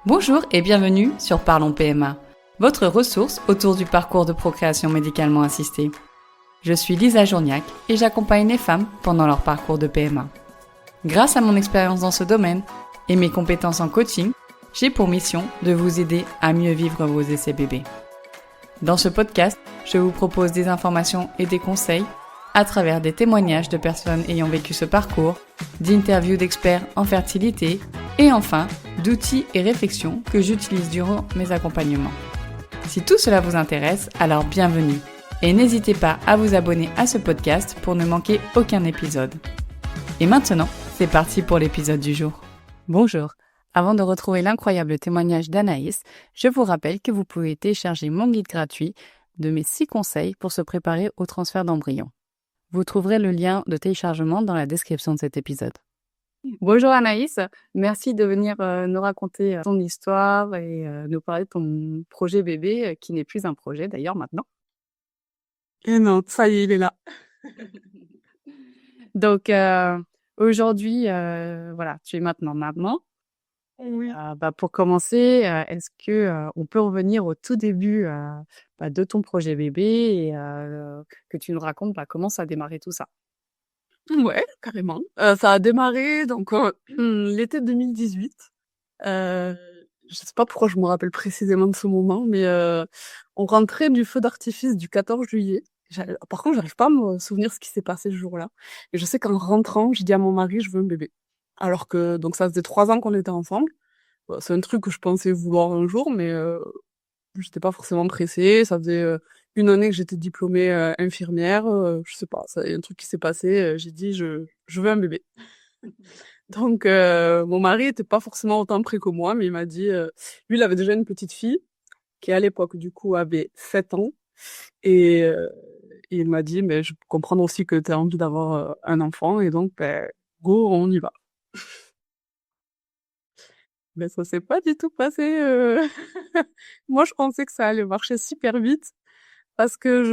Bonjour et bienvenue sur Parlons PMA, votre ressource autour du parcours de procréation médicalement assistée. Je suis Lisa Journiac et j'accompagne les femmes pendant leur parcours de PMA. Grâce à mon expérience dans ce domaine et mes compétences en coaching, j'ai pour mission de vous aider à mieux vivre vos essais bébés. Dans ce podcast, je vous propose des informations et des conseils à travers des témoignages de personnes ayant vécu ce parcours, d'interviews d'experts en fertilité et enfin d'outils et réflexions que j'utilise durant mes accompagnements. Si tout cela vous intéresse, alors bienvenue et n'hésitez pas à vous abonner à ce podcast pour ne manquer aucun épisode. Et maintenant, c'est parti pour l'épisode du jour. Bonjour. Avant de retrouver l'incroyable témoignage d'Anaïs, je vous rappelle que vous pouvez télécharger mon guide gratuit de mes 6 conseils pour se préparer au transfert d'embryon. Vous trouverez le lien de téléchargement dans la description de cet épisode. Bonjour Anaïs, merci de venir nous raconter ton histoire et nous parler de ton projet bébé qui n'est plus un projet d'ailleurs maintenant. Et non, ça y est, il est là. Donc aujourd'hui, voilà, tu es maintenant maman. Oui. Pour commencer, est-ce que on peut revenir au tout début de ton projet bébé et que tu nous racontes comment ça a démarré tout ça? Ouais, carrément. Ça a démarré donc l'été 2018. Je sais pas pourquoi je me rappelle précisément de ce moment, mais on rentrait du feu d'artifice du 14 juillet. Par contre, j'arrive pas à me souvenir ce qui s'est passé ce jour-là. Et je sais qu'en rentrant, j'ai dit à mon mari, je veux un bébé. Alors que donc ça faisait 3 ans qu'on était ensemble. Bon, c'est un truc que je pensais vouloir un jour, mais j'étais pas forcément pressée. Ça faisait 1 année que j'étais diplômée infirmière. Je sais pas, il y a un truc qui s'est passé. J'ai dit, je veux un bébé. Donc, mon mari était pas forcément autant prêt que moi, mais il m'a dit, lui, il avait déjà une petite fille qui, à l'époque, du coup, avait 7 ans. Et il m'a dit, mais je peux comprendre aussi que tu as envie d'avoir un enfant. Et donc, go, on y va. Mais ça s'est pas du tout passé. Moi, je pensais que ça allait marcher super vite parce que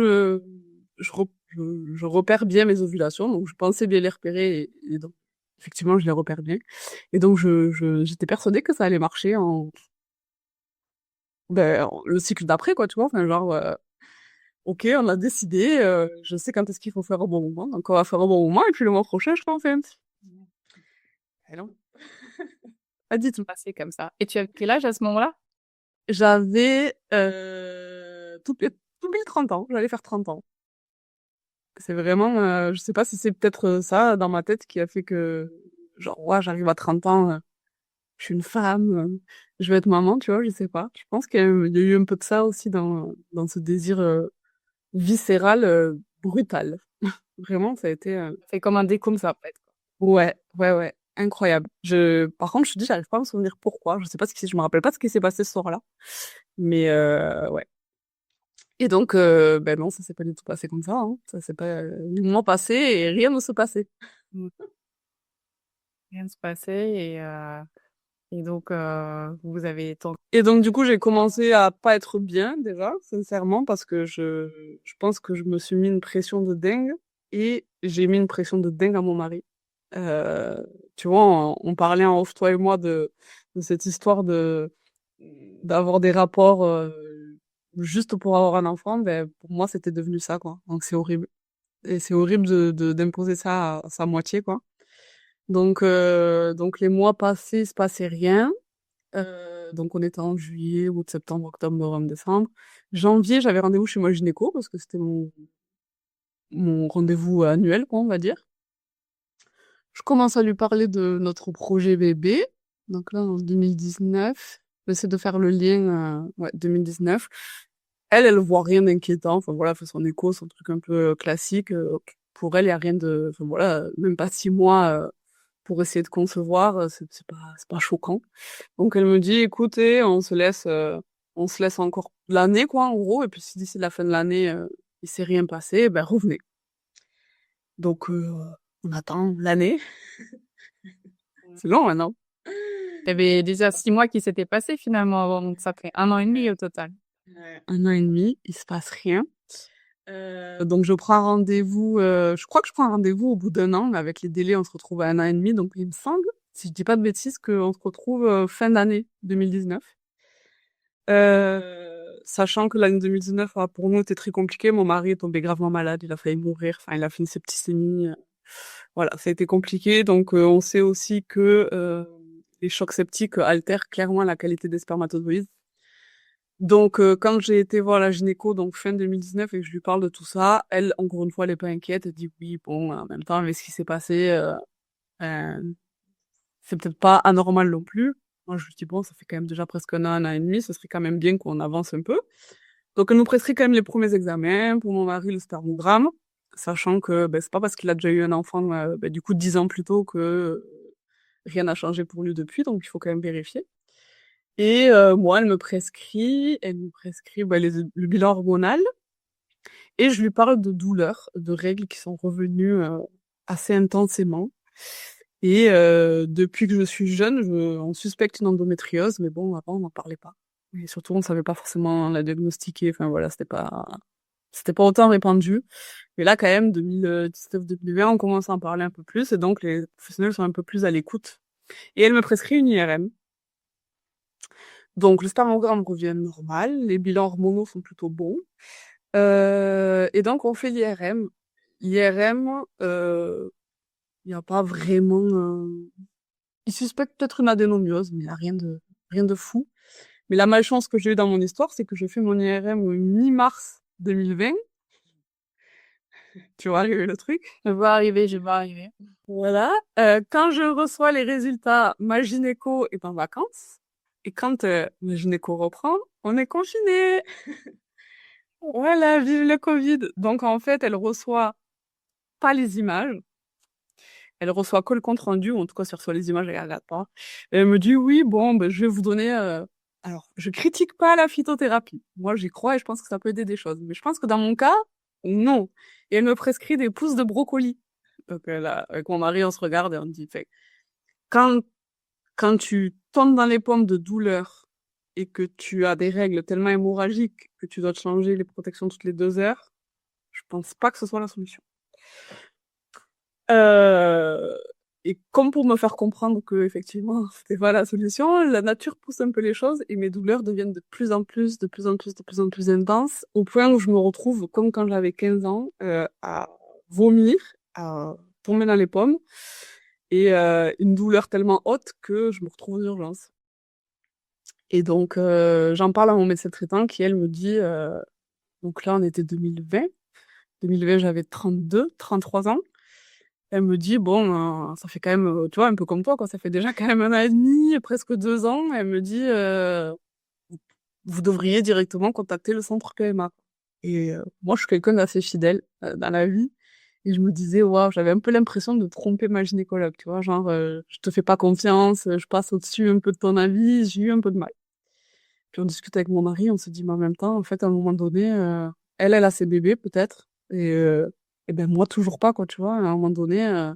je repère bien mes ovulations, donc je pensais bien les repérer et donc effectivement je les repère bien. Et donc j'étais persuadée que ça allait marcher le cycle d'après, quoi, tu vois. Enfin, genre, ok, on a décidé, je sais quand est-ce qu'il faut faire un bon moment, donc on va faire un bon moment et puis le mois prochain je t'en fais un petit. Et non, pas du tout. Passé comme ça. Et tu avais quel âge à ce moment-là? J'avais tout pile 30 ans, j'allais faire 30 ans. C'est vraiment, je sais pas si c'est peut-être ça dans ma tête qui a fait que, genre, ouais, j'arrive à 30 ans, je suis une femme, je vais être maman, tu vois, je sais pas. Je pense qu'il y a eu un peu de ça aussi dans ce désir viscéral, brutal. Vraiment, ça a été C'est comme un décompte ça, en fait. ouais, ouais, ouais, incroyable. Par contre, je te dis, j'arrive pas à me souvenir pourquoi. Je sais pas je me rappelle pas ce qui s'est passé ce soir-là, mais ouais. Et donc, non, ça s'est pas du tout passé comme ça, hein. Ça s'est pas nullement passé et rien ne se passait. Rien ne se passait et donc vous avez tenté. Et donc, du coup, j'ai commencé à pas être bien, déjà, sincèrement, parce que je pense que je me suis mis une pression de dingue et j'ai mis une pression de dingue à mon mari. Euh, Tu vois, on parlait en off, toi et moi, de cette histoire d'avoir des rapports juste pour avoir un enfant. Ben, pour moi, c'était devenu ça, quoi. Donc, c'est horrible. Et c'est horrible d'imposer ça à sa moitié, quoi. Donc les mois passés, il se passait rien. Donc on était en juillet, août, septembre, octobre, novembre, décembre. Janvier, j'avais rendez-vous chez moi gynéco parce que c'était mon rendez-vous annuel, quoi, on va dire. Je commence à lui parler de notre projet bébé. Donc là, en 2019, j'essaie de faire le lien, 2019. Elle voit rien d'inquiétant. Enfin voilà, elle fait son écho, son truc un peu classique. Pour elle, il y a rien de, enfin voilà, même pas 6 mois pour essayer de concevoir, c'est pas choquant. Donc elle me dit, écoutez, on se laisse encore l'année, quoi, en gros, et puis si d'ici la fin de l'année, il s'est rien passé, ben revenez. Donc on attend l'année. C'est long maintenant. Il y avait déjà 6 mois qui s'étaient passés finalement avant, donc ça fait 1 an et demi au total. Ouais. 1 an et demi, il se passe rien. Donc je prends rendez-vous, je crois que je prends rendez-vous au bout d'1 an, mais avec les délais, on se retrouve à 1 an et demi, donc il me semble si je dis pas de bêtises, qu'on se retrouve fin d'année 2019. Sachant que l'année 2019, pour nous, était très compliquée. Mon mari est tombé gravement malade, il a failli mourir. Enfin, il a fait une septicémie. Voilà, ça a été compliqué. Donc, on sait aussi que les chocs septiques altèrent clairement la qualité des spermatozoïdes. Donc, quand j'ai été voir la gynéco, donc fin 2019, et que je lui parle de tout ça, elle, encore une fois, elle est pas inquiète. Elle dit oui, bon, en même temps, avec ce qui s'est passé, euh, c'est peut-être pas anormal non plus. Moi, je lui dis bon, ça fait quand même déjà presque un an et demi, ce serait quand même bien qu'on avance un peu. Donc, elle nous prescrit quand même les premiers examens. Pour mon mari, le spermogramme, sachant que c'est pas parce qu'il a déjà eu un enfant, du coup, 10 ans plus tôt que rien n'a changé pour lui depuis, donc il faut quand même vérifier. Et moi, elle me prescrit le bilan hormonal, et je lui parle de douleurs, de règles qui sont revenues assez intensément. Et depuis que je suis jeune, on suspecte une endométriose, mais bon, avant, on n'en parlait pas. Et surtout, on savait pas forcément la diagnostiquer. Enfin voilà, c'était pas autant répandu. Mais là, quand même, 2019-2020, on commence à en parler un peu plus, et donc les professionnels sont un peu plus à l'écoute. Et elle me prescrit une IRM. Donc le spermogramme revient normal, les bilans hormonaux sont plutôt bons. Et donc on fait l'IRM. L'IRM, il n'y a pas vraiment... Il suspecte peut-être une adénomiose, mais il n'y a rien de fou. Mais la malchance que j'ai eue dans mon histoire, c'est que je fais mon IRM au mi-mars 2020. Tu vois le truc? Je vais arriver. Voilà. Quand je reçois les résultats, ma gynéco est en vacances. Et quand ma gynéco reprend, on est confiné. Voilà, vive le Covid. Donc en fait, elle reçoit pas les images. Elle reçoit que le compte rendu, ou en tout cas, si elle reçoit les images, elle regarde pas. Et elle me dit, oui, bon, je vais vous donner... Alors, je critique pas la phytothérapie. Moi, j'y crois et je pense que ça peut aider des choses. Mais je pense que dans mon cas, non. Et elle me prescrit des pousses de brocoli. Donc là, avec mon mari, on se regarde et on dit, fait, quand, quand tu tombes dans les pommes de douleur et que tu as des règles tellement hémorragiques que tu dois te changer les protections toutes les 2 heures, je pense pas que ce soit la solution. Euh, et comme pour me faire comprendre que effectivement c'était pas la solution, la nature pousse un peu les choses et mes douleurs deviennent de plus en plus, de plus en plus, de plus en plus intenses, au point où je me retrouve comme quand j'avais 15 ans à vomir, à tomber dans les pommes, et une douleur tellement haute que je me retrouve aux urgences. Et donc j'en parle à mon médecin traitant qui elle me dit, donc là on était 2020, 2020 j'avais 32, 33 ans. Elle me dit, bon, ça fait quand même, tu vois, un peu comme toi, quoi, ça fait déjà quand même un an et demi, presque 2 ans. Elle me dit, vous devriez directement contacter le centre PMA. Et moi, je suis quelqu'un d'assez fidèle dans la vie. Et je me disais, waouh, j'avais un peu l'impression de tromper ma gynécologue, tu vois, genre, je te fais pas confiance, je passe au-dessus un peu de ton avis, j'ai eu un peu de mal. Puis on discute avec mon mari, on se dit, mais en même temps, en fait, à un moment donné, elle a ses bébés, peut-être, et ben moi, toujours pas, quoi, tu vois, à un moment donné,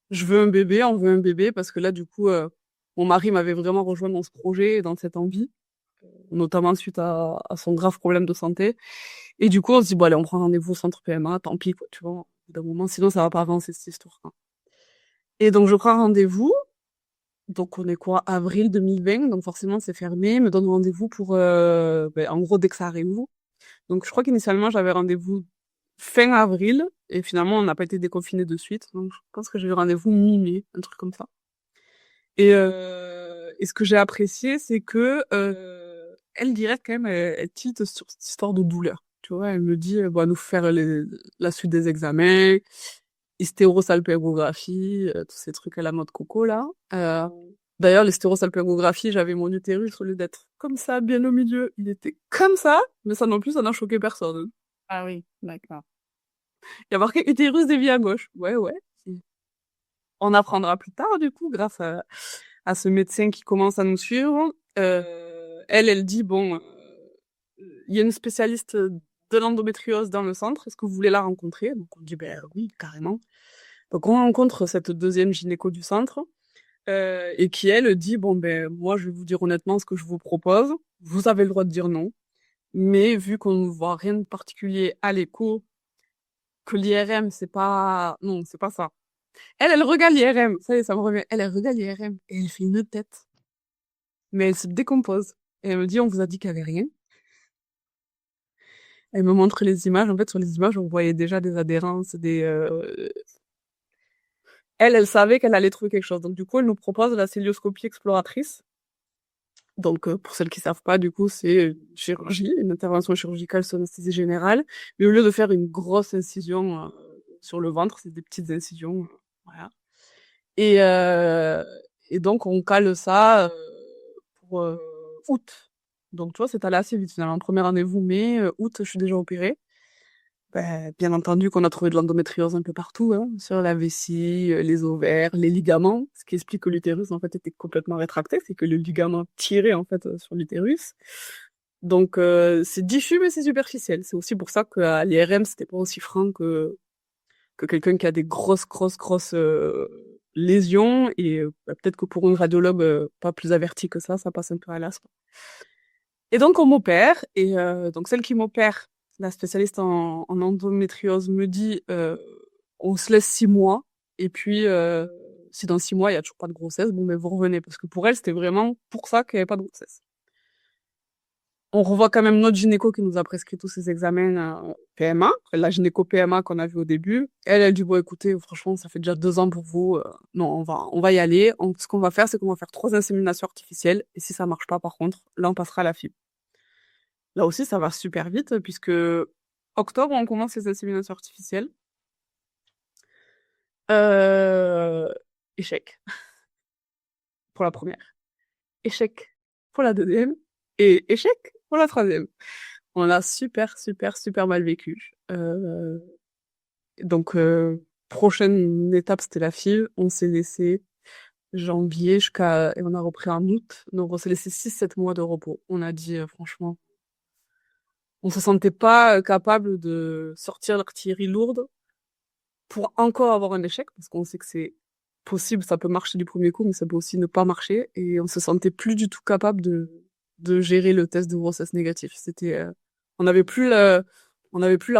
je veux un bébé, on veut un bébé, parce que là, du coup, mon mari m'avait vraiment rejoint dans ce projet et dans cette envie, notamment suite à son grave problème de santé. Et du coup, on se dit, bon, allez, on prend rendez-vous au centre PMA, tant pis, quoi, tu vois, d'un moment, sinon ça va pas avancer cette histoire, hein. Et donc, je prends rendez-vous, donc on est quoi, avril 2020, donc forcément c'est fermé, il me donne rendez-vous pour, en gros, dès que ça arrive. Donc, je crois qu'initialement, j'avais rendez-vous fin avril, et finalement, on n'a pas été déconfinés de suite, donc je pense que j'ai eu rendez-vous mi-mai, un truc comme ça. Et ce que j'ai apprécié, c'est que elle direct quand même, elle tilte sur cette histoire de douleur. Tu vois, elle me dit, elle va nous faire la suite des examens, hystérosalpingographie, tous ces trucs à la mode coco là. D'ailleurs, l'hystérosalpingographie, j'avais mon utérus au lieu d'être comme ça, bien au milieu, il était comme ça, mais ça non plus, ça n'a choqué personne. Ah oui, d'accord. Il y a marqué utérus dévié à gauche. Ouais, ouais. On apprendra plus tard, du coup, grâce à ce médecin qui commence à nous suivre. Elle dit, bon, il y a une spécialiste de l'endométriose dans le centre, est-ce que vous voulez la rencontrer? Donc on dit, ben oui, carrément. Donc on rencontre cette deuxième gynéco du centre, et qui, elle, dit, bon, ben moi, je vais vous dire honnêtement ce que je vous propose. Vous avez le droit de dire non, mais vu qu'on ne voit rien de particulier à l'écho, que l'IRM, c'est pas... Non, c'est pas ça. Elle regarde l'IRM. Ça y est, ça me revient. Elle regarde l'IRM et elle fait une tête. Mais elle se décompose. Et elle me dit, on vous a dit qu'il y avait rien. Elle me montre les images. En fait, sur les images, on voyait déjà des adhérences, elle savait qu'elle allait trouver quelque chose. Donc, du coup, elle nous propose la célioscopie exploratrice. Donc, pour celles qui savent pas, du coup, c'est chirurgie, une intervention chirurgicale sous anesthésie générale. Mais au lieu de faire une grosse incision sur le ventre, c'est des petites incisions. Voilà. Et, euh, et donc, on cale ça pour août. Donc, tu vois, c'est allé assez vite finalement. Premier rendez-vous mai, août, je suis déjà opérée. Ben, bien entendu qu'on a trouvé de l'endométriose un peu partout, hein, sur la vessie, les ovaires, les ligaments, ce qui explique que l'utérus en fait était complètement rétracté, c'est que le ligament tirait en fait sur l'utérus. Donc c'est diffus mais c'est superficiel. C'est aussi pour ça qu'à l'IRM c'était pas aussi franc que quelqu'un qui a des grosses lésions et bah, peut-être que pour une radiologue pas plus avertie que ça passe un peu à l'as. Et donc on m'opère et donc celle qui m'opère, la spécialiste en endométriose me dit on se laisse 6 mois et puis si dans 6 mois il y a toujours pas de grossesse, bon mais vous revenez parce que pour elle c'était vraiment pour ça qu'il y avait pas de grossesse. On revoit quand même notre gynéco qui nous a prescrit tous ces examens PMA, la gynéco PMA qu'on a vu au début. Elle dit bon écoutez franchement ça fait déjà 2 ans pour vous, non on va y aller. Ce qu'on va faire c'est qu'on va faire 3 inséminations artificielles et si ça marche pas par contre là on passera à la fibre. Là aussi, ça va super vite, puisque octobre, on commence les inséminations artificielles. Euh, Échec pour la première, échec pour la deuxième, et échec pour la troisième. On l'a super mal vécu. Donc, prochaine étape, c'était la FIV. On s'est laissé janvier et on a repris en août. Donc, on s'est laissé 6-7 mois de repos. On a dit, franchement, on se sentait pas capable de sortir l'artillerie lourde pour encore avoir un échec, parce qu'on sait que c'est possible, ça peut marcher du premier coup, mais ça peut aussi ne pas marcher, et on se sentait plus du tout capable de gérer le test de grossesse négatif. On n'avait plus la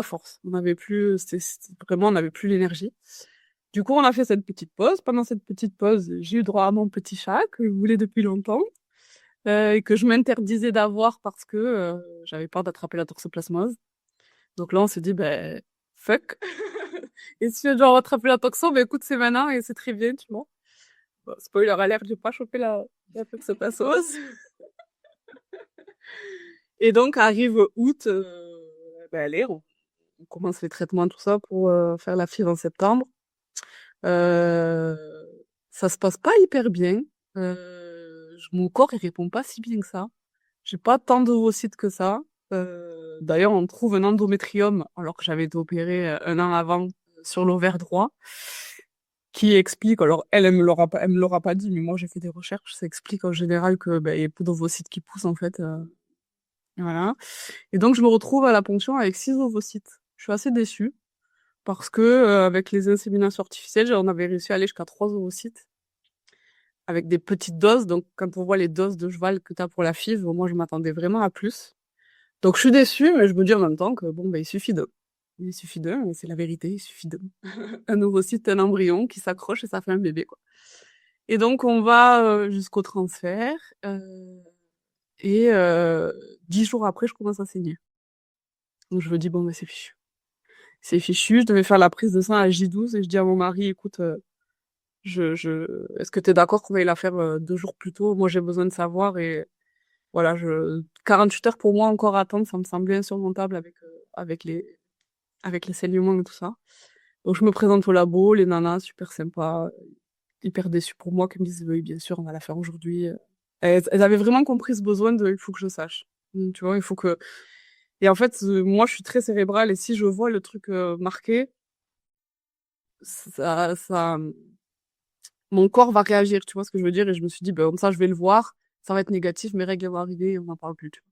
force, vraiment, on n'avait plus l'énergie. Du coup, on a fait cette petite pause. Pendant cette petite pause, j'ai eu droit à mon petit chat que je voulais depuis longtemps, et que je m'interdisais d'avoir parce que j'avais peur d'attraper la toxoplasmose. Donc là, on s'est dit, ben, fuck. Et si je dois rattraper la toxo, ben écoute, c'est maintenant et c'est très bien, tu vois. Bon, spoiler alert, j'ai pas chopé la toxoplasmose. Et donc, arrive août, ben allez, on commence les traitements, tout ça, pour faire la FIV en septembre. Euh, Ça se passe pas hyper bien. Mon corps, il répond pas si bien que ça. J'ai pas tant d'ovocytes que ça. D'ailleurs, on trouve un endométrium, alors que j'avais été opérée 1 an avant sur l'ovaire droit, qui explique, alors elle me l'aura pas dit, mais moi j'ai fait des recherches, ça explique en général que ben, il y a plus d'ovocytes qui poussent en fait. Voilà. Et donc je me retrouve à la ponction avec 6 ovocytes. Je suis assez déçue parce que avec les inséminations artificielles, on avait réussi à aller jusqu'à 3 ovocytes avec des petites doses. Donc quand on voit les doses de cheval que t'as pour la FIV, moi je m'attendais vraiment à plus. Donc je suis déçue, mais je me dis en même temps que bon, ben, il suffit d'eux. Il suffit d'eux, c'est la vérité, il suffit d'eux. Un ovocyte, un embryon qui s'accroche et ça fait un bébé, quoi. Et donc on va jusqu'au transfert, et 10 jours après, je commence à saigner. Donc je me dis, bon, ben c'est fichu. C'est fichu, je devais faire la prise de sang à J12 et je dis à mon mari, écoute, est-ce que t'es d'accord qu'on aille la faire 2 jours plus tôt? Moi j'ai besoin de savoir et voilà, 48 heures pour moi encore à attendre, ça me semblait insurmontable avec les saignements et tout ça. Donc je me présente au labo, les nanas, super sympas, hyper déçues pour moi, qui me disent oui, bien sûr, on va la faire aujourd'hui. Elles avaient vraiment compris ce besoin de il faut que je sache. Tu vois, il faut que. Et en fait, moi, je suis très cérébrale et si je vois le truc marqué, ça, mon corps va réagir. Tu vois ce que je veux dire? Et je me suis dit, ben comme ça, je vais le voir, ça va être négatif, mes règles vont arriver, et on n'en parle plus. Tu vois.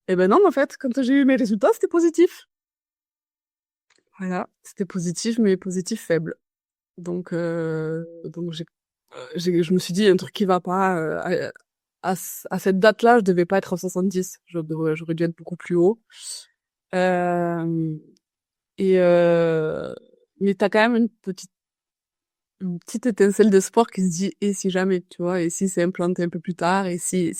Et ben non, en fait, quand j'ai eu mes résultats, c'était positif. Voilà, c'était positif, mais positif faible. Donc je me suis dit un truc qui va pas. À cette date-là, je devais pas être à 70. J'aurais dû être beaucoup plus haut. Euh, et mais t'as quand même une petite une petite étincelle d'espoir qui se dit: «Et si jamais?» tu vois? Et si c'est implanté un peu plus tard? Et si?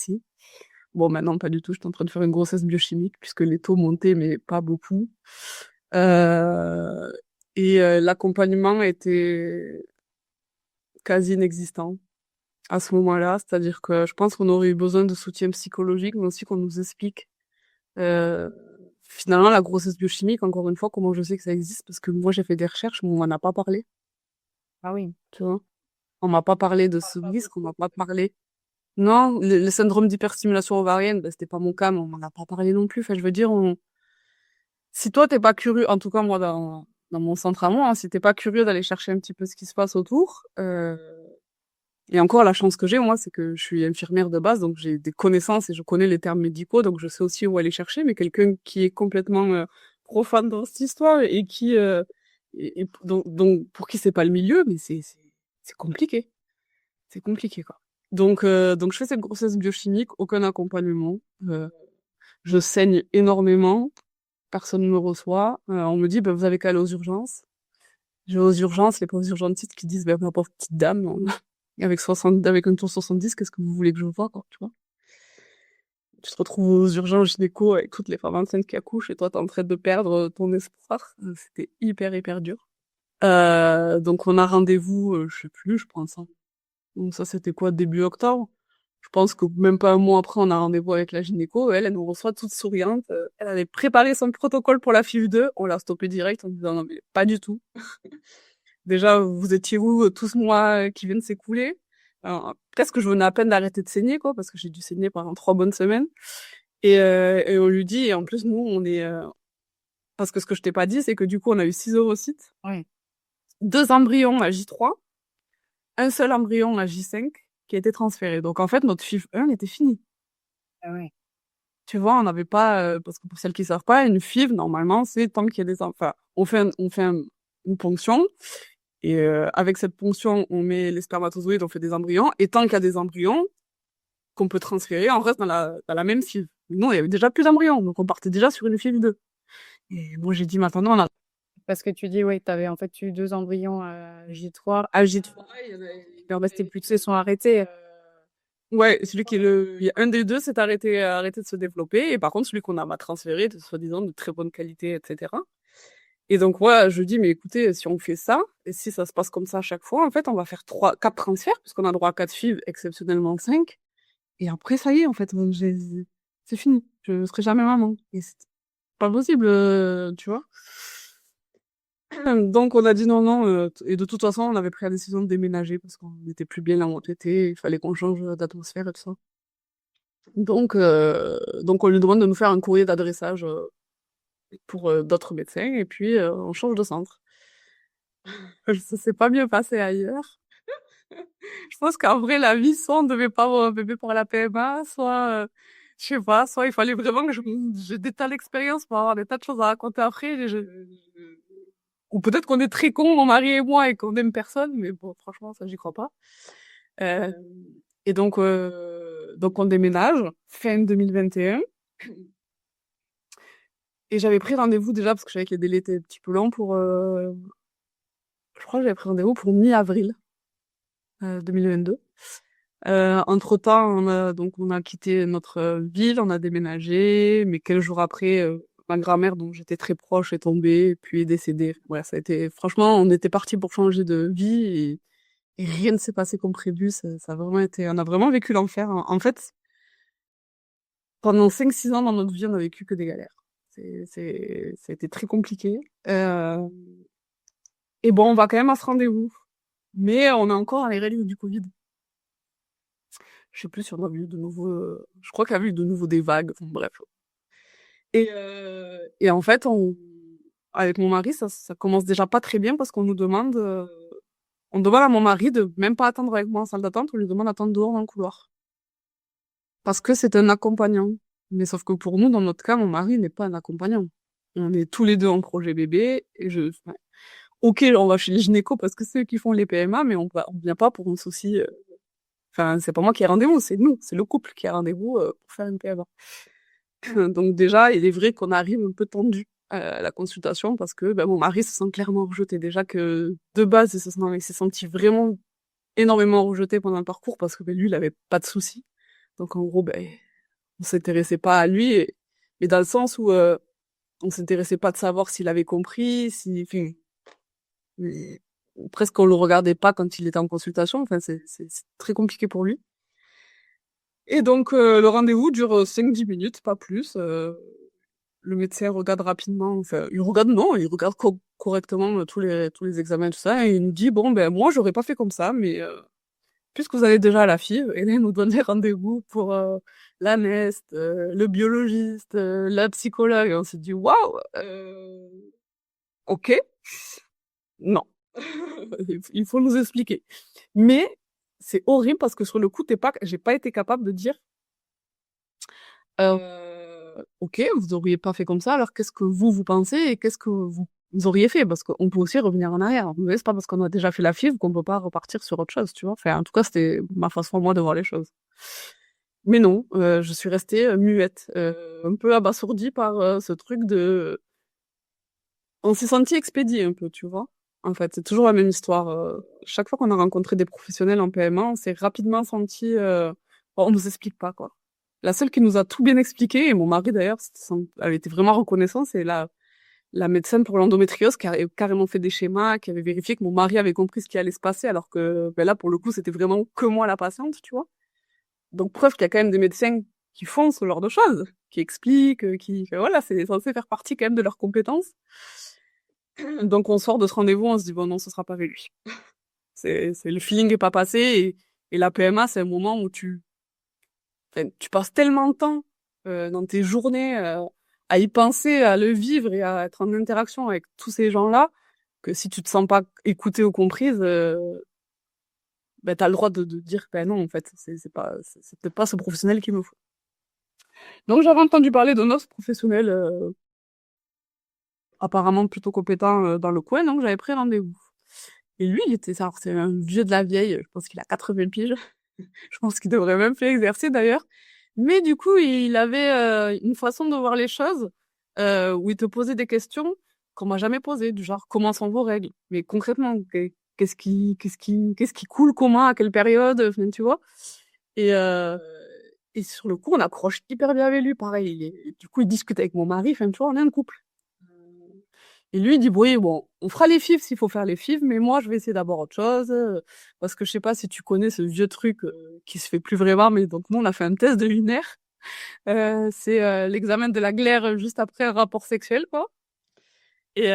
Bon, maintenant, pas du tout. J'étais en train de faire une grossesse biochimique puisque les taux montaient, mais pas beaucoup. Euh, l'accompagnement était quasi inexistant à ce moment-là. C'est-à-dire que je pense qu'on aurait eu besoin de soutien psychologique, mais aussi qu'on nous explique euh, finalement la grossesse biochimique, encore une fois, comment je sais que ça existe, parce que moi j'ai fait des recherches, mais on m'en a pas parlé, Ah oui. tu vois. On m'a pas parlé de ce risque, on m'a pas parlé. Non, le syndrome d'hyperstimulation ovarienne, ben, c'était pas mon cas, mais on m'en a pas parlé non plus. Enfin, je veux dire, si toi t'es pas curieux, en tout cas moi dans mon centre à moi, hein, si t'es pas curieux d'aller chercher un petit peu ce qui se passe autour, et encore la chance que j'ai moi, c'est que je suis infirmière de base, donc j'ai des connaissances et je connais les termes médicaux, donc je sais aussi où aller chercher. Mais quelqu'un qui est complètement profane dans cette histoire et qui donc pour qui c'est pas le milieu, mais c'est compliqué, c'est compliqué quoi. Donc je fais cette grossesse biochimique, aucun accompagnement, je saigne énormément. Personne ne me reçoit. On me dit, ben, vous avez qu'à aller aux urgences. Je vais aux urgences, les pauvres urgentistes qui disent, ben, ma pauvre petite dame, avec un tour 70, qu'est-ce que vous voulez que je vois, quoi, tu vois? Tu te retrouves aux urgences gynéco avec toutes les femmes enceintes qui accouchent et toi, t'es en train de perdre ton espoir. C'était hyper, hyper dur. Donc, on a rendez-vous, je sais plus, je pense, hein. Donc, ça, c'était quoi, début octobre? Je pense que même pas un mois après, on a rendez-vous avec la gynéco. Elle nous reçoit toute souriante. Elle avait préparé son protocole pour la FIV2. On l'a stoppé direct en disant non, mais pas du tout. Déjà, vous étiez où tout ce mois qui vient de s'écouler? Alors, presque je venais à peine d'arrêter de saigner, quoi, parce que j'ai dû saigner pendant 3 bonnes semaines. Et on lui dit, et en plus, nous, on est... parce que ce que je t'ai pas dit, c'est que du coup, on a eu 6 ovocytes, Oui. 2 embryons à J3, un seul embryon à J5 qui a été transféré. Donc, en fait, notre FIV1 était fini. Ah ouais. Tu vois, on n'avait pas, parce que pour celles qui savent pas, une FIV, normalement, c'est tant qu'il y a des, enfin, une ponction, et avec cette ponction, on met les spermatozoïdes, on fait des embryons, et tant qu'il y a des embryons qu'on peut transférer, on reste dans la même FIV. Mais non, il y avait déjà plus d'embryons, donc on partait déjà sur une FIV2. Et moi, j'ai dit, mais attends, on a... Parce que tu dis, oui, tu avais en fait eu 2 embryons à J3. Leur restait plus de se sont arrêtés. Ouais, celui qui est il y a un des deux s'est arrêté de se développer, et par contre, celui qu'on m'a transféré, de soi-disant de très bonne qualité, etc. Et donc, moi, je dis, mais écoutez, si on fait ça, et si ça se passe comme ça à chaque fois, en fait, on va faire 4 transferts, puisqu'on a droit à 4 FIV, exceptionnellement 5. Et après, ça y est, en fait, c'est fini. Je serai jamais maman. Et c'est pas possible, tu vois. Donc, on a dit non, non. Et de toute façon, on avait pris la décision de déménager parce qu'on n'était plus bien là où on était. Il fallait qu'on change d'atmosphère et tout ça. Donc, on lui demande de nous faire un courrier d'adressage pour d'autres médecins. Et puis, on change de centre. Ça s'est pas mieux passé ailleurs. Je pense qu'en vrai, la vie, soit on devait pas avoir un bébé pour la PMA, soit, je sais pas, soit il fallait vraiment que je détale l'expérience pour avoir des tas de choses à raconter après. Ou peut-être qu'on est très cons, mon mari et moi, et qu'on aime personne, mais bon, franchement, ça, j'y crois pas. Euh, et donc on déménage, fin 2021. Et j'avais pris rendez-vous déjà, parce que je savais que les délais étaient un petit peu longs pour, je crois que j'avais pris rendez-vous pour mi-avril 2022. Entre-temps, on a quitté notre ville, on a déménagé, mais quelques jours après, ma grand-mère, dont j'étais très proche, est tombée, puis est décédée. Ouais, ça a été, franchement, on était parti pour changer de vie et rien ne s'est passé comme prévu. Ça a vraiment été, on a vraiment vécu l'enfer. En fait, pendant 5-6 ans dans notre vie, on a vécu que des galères. Ça a été très compliqué. Et bon, on va quand même à ce rendez-vous. Mais on est encore à les reliques du Covid. Je sais plus si on a vu de nouveau. Je crois qu'il y a eu de nouveau des vagues. Enfin, bref. Et en fait, avec mon mari, ça commence déjà pas très bien parce qu'on nous demande. On demande à mon mari de même pas attendre avec moi en salle d'attente, on lui demande d'attendre dehors dans le couloir. Parce que c'est un accompagnant. Mais sauf que pour nous, dans notre cas, mon mari n'est pas un accompagnant. On est tous les deux en projet bébé et ouais. Ok, on va chez les gynécos parce que c'est eux qui font les PMA, mais on vient pas pour un souci. Enfin, c'est pas moi qui ai rendez-vous, c'est nous, c'est le couple qui a rendez-vous pour faire une PMA. Donc déjà, il est vrai qu'on arrive un peu tendu la consultation parce que mon mari se sent clairement rejeté. Déjà que de base, il s'est senti vraiment énormément rejeté pendant le parcours parce que lui, il avait pas de soucis. Donc en gros, on s'intéressait pas à lui, mais dans le sens où on s'intéressait pas de savoir s'il avait compris, enfin, mais presque on le regardait pas quand il était en consultation. Enfin, c'est très compliqué pour lui. Et donc le rendez-vous dure 5-10 minutes, pas plus. Le médecin regarde rapidement, enfin, il regarde correctement tous les examens, tout ça, et il nous dit, bon, moi, j'aurais pas fait comme ça, mais puisque vous allez déjà à la FIV, et là, il nous donne des rendez-vous pour l'anest, le biologiste, la psychologue, et on s'est dit, waouh, ok, non, il faut nous expliquer. Mais c'est horrible parce que sur le coup, j'ai pas été capable de dire, ok, vous auriez pas fait comme ça, alors qu'est-ce que vous pensez et qu'est-ce que vous auriez fait? Parce qu'on peut aussi revenir en arrière. Mais c'est pas parce qu'on a déjà fait la FIV qu'on peut pas repartir sur autre chose, tu vois. Enfin, en tout cas, c'était ma façon, moi, de voir les choses. Mais non, je suis restée muette, un peu abasourdie par ce truc de... On s'est senti expédié un peu, tu vois. En fait, c'est toujours la même histoire. Chaque fois qu'on a rencontré des professionnels en PMA, on s'est rapidement senti... on nous explique pas, quoi. La seule qui nous a tout bien expliqué, et mon mari d'ailleurs, avait été vraiment reconnaissant, c'est la médecin pour l'endométriose qui avait carrément fait des schémas, qui avait vérifié que mon mari avait compris ce qui allait se passer, alors que là, pour le coup, c'était vraiment que moi la patiente, tu vois. Donc preuve qu'il y a quand même des médecins qui font ce genre de choses, qui expliquent, voilà, c'est censé faire partie quand même de leurs compétences. Donc on sort de ce rendez-vous, on se dit bon non, ce sera pas avec lui. C'est le feeling est pas passé, et la PMA, c'est un moment où tu passes tellement de temps dans tes journées à y penser, à le vivre et à être en interaction avec tous ces gens-là, que si tu te sens pas écoutée ou comprise, t'as le droit de dire non, en fait, c'est peut-être pas ce professionnel qu'il me faut. Donc j'avais entendu parler d'un autre professionnel apparemment plutôt compétent dans le coin, donc j'avais pris rendez-vous. Et lui, c'est un vieux de la vieille, je pense qu'il a 80 piges. Je pense qu'il devrait même plus exercer d'ailleurs. Mais du coup, il avait une façon de voir les choses où il te posait des questions qu'on m'a jamais posées, du genre comment sont vos règles? Mais concrètement, qu'est-ce qui coule comment, à quelle période, enfin, tu vois? Et, euh, et sur le coup, on accroche hyper bien avec lui, pareil. Du coup, il discute avec mon mari, enfin, tu vois, on est un couple. Et lui, il dit, oui, bon, on fera les FIV s'il faut faire les FIV, mais moi, je vais essayer d'abord autre chose, parce que je sais pas si tu connais ce vieux truc qui se fait plus vraiment, mais donc nous, on a fait un test de lunaire. C'est l'examen de la glaire juste après un rapport sexuel, quoi. Et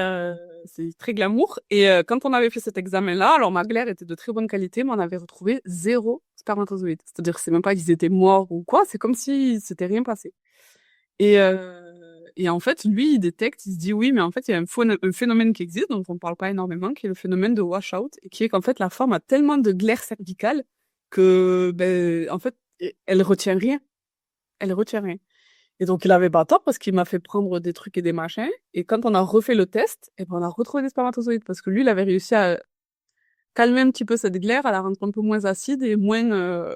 c'est très glamour. Et quand on avait fait cet examen-là, alors ma glaire était de très bonne qualité, mais on avait retrouvé 0 spermatozoïde. C'est-à-dire, c'est même pas qu'ils étaient morts ou quoi, c'est comme si s'était rien passé. Et en fait, lui, il détecte, il se dit oui, mais en fait, il y a un phénomène qui existe, dont on ne parle pas énormément, qui est le phénomène de washout, et qui est qu'en fait, la femme a tellement de glaire cervicale que, en fait, elle retient rien. Elle retient rien. Et donc, il avait pas tort parce qu'il m'a fait prendre des trucs et des machins. Et quand on a refait le test, on a retrouvé des spermatozoïdes parce que lui, il avait réussi à calmer un petit peu cette glaire, à la rendre un peu moins acide et moins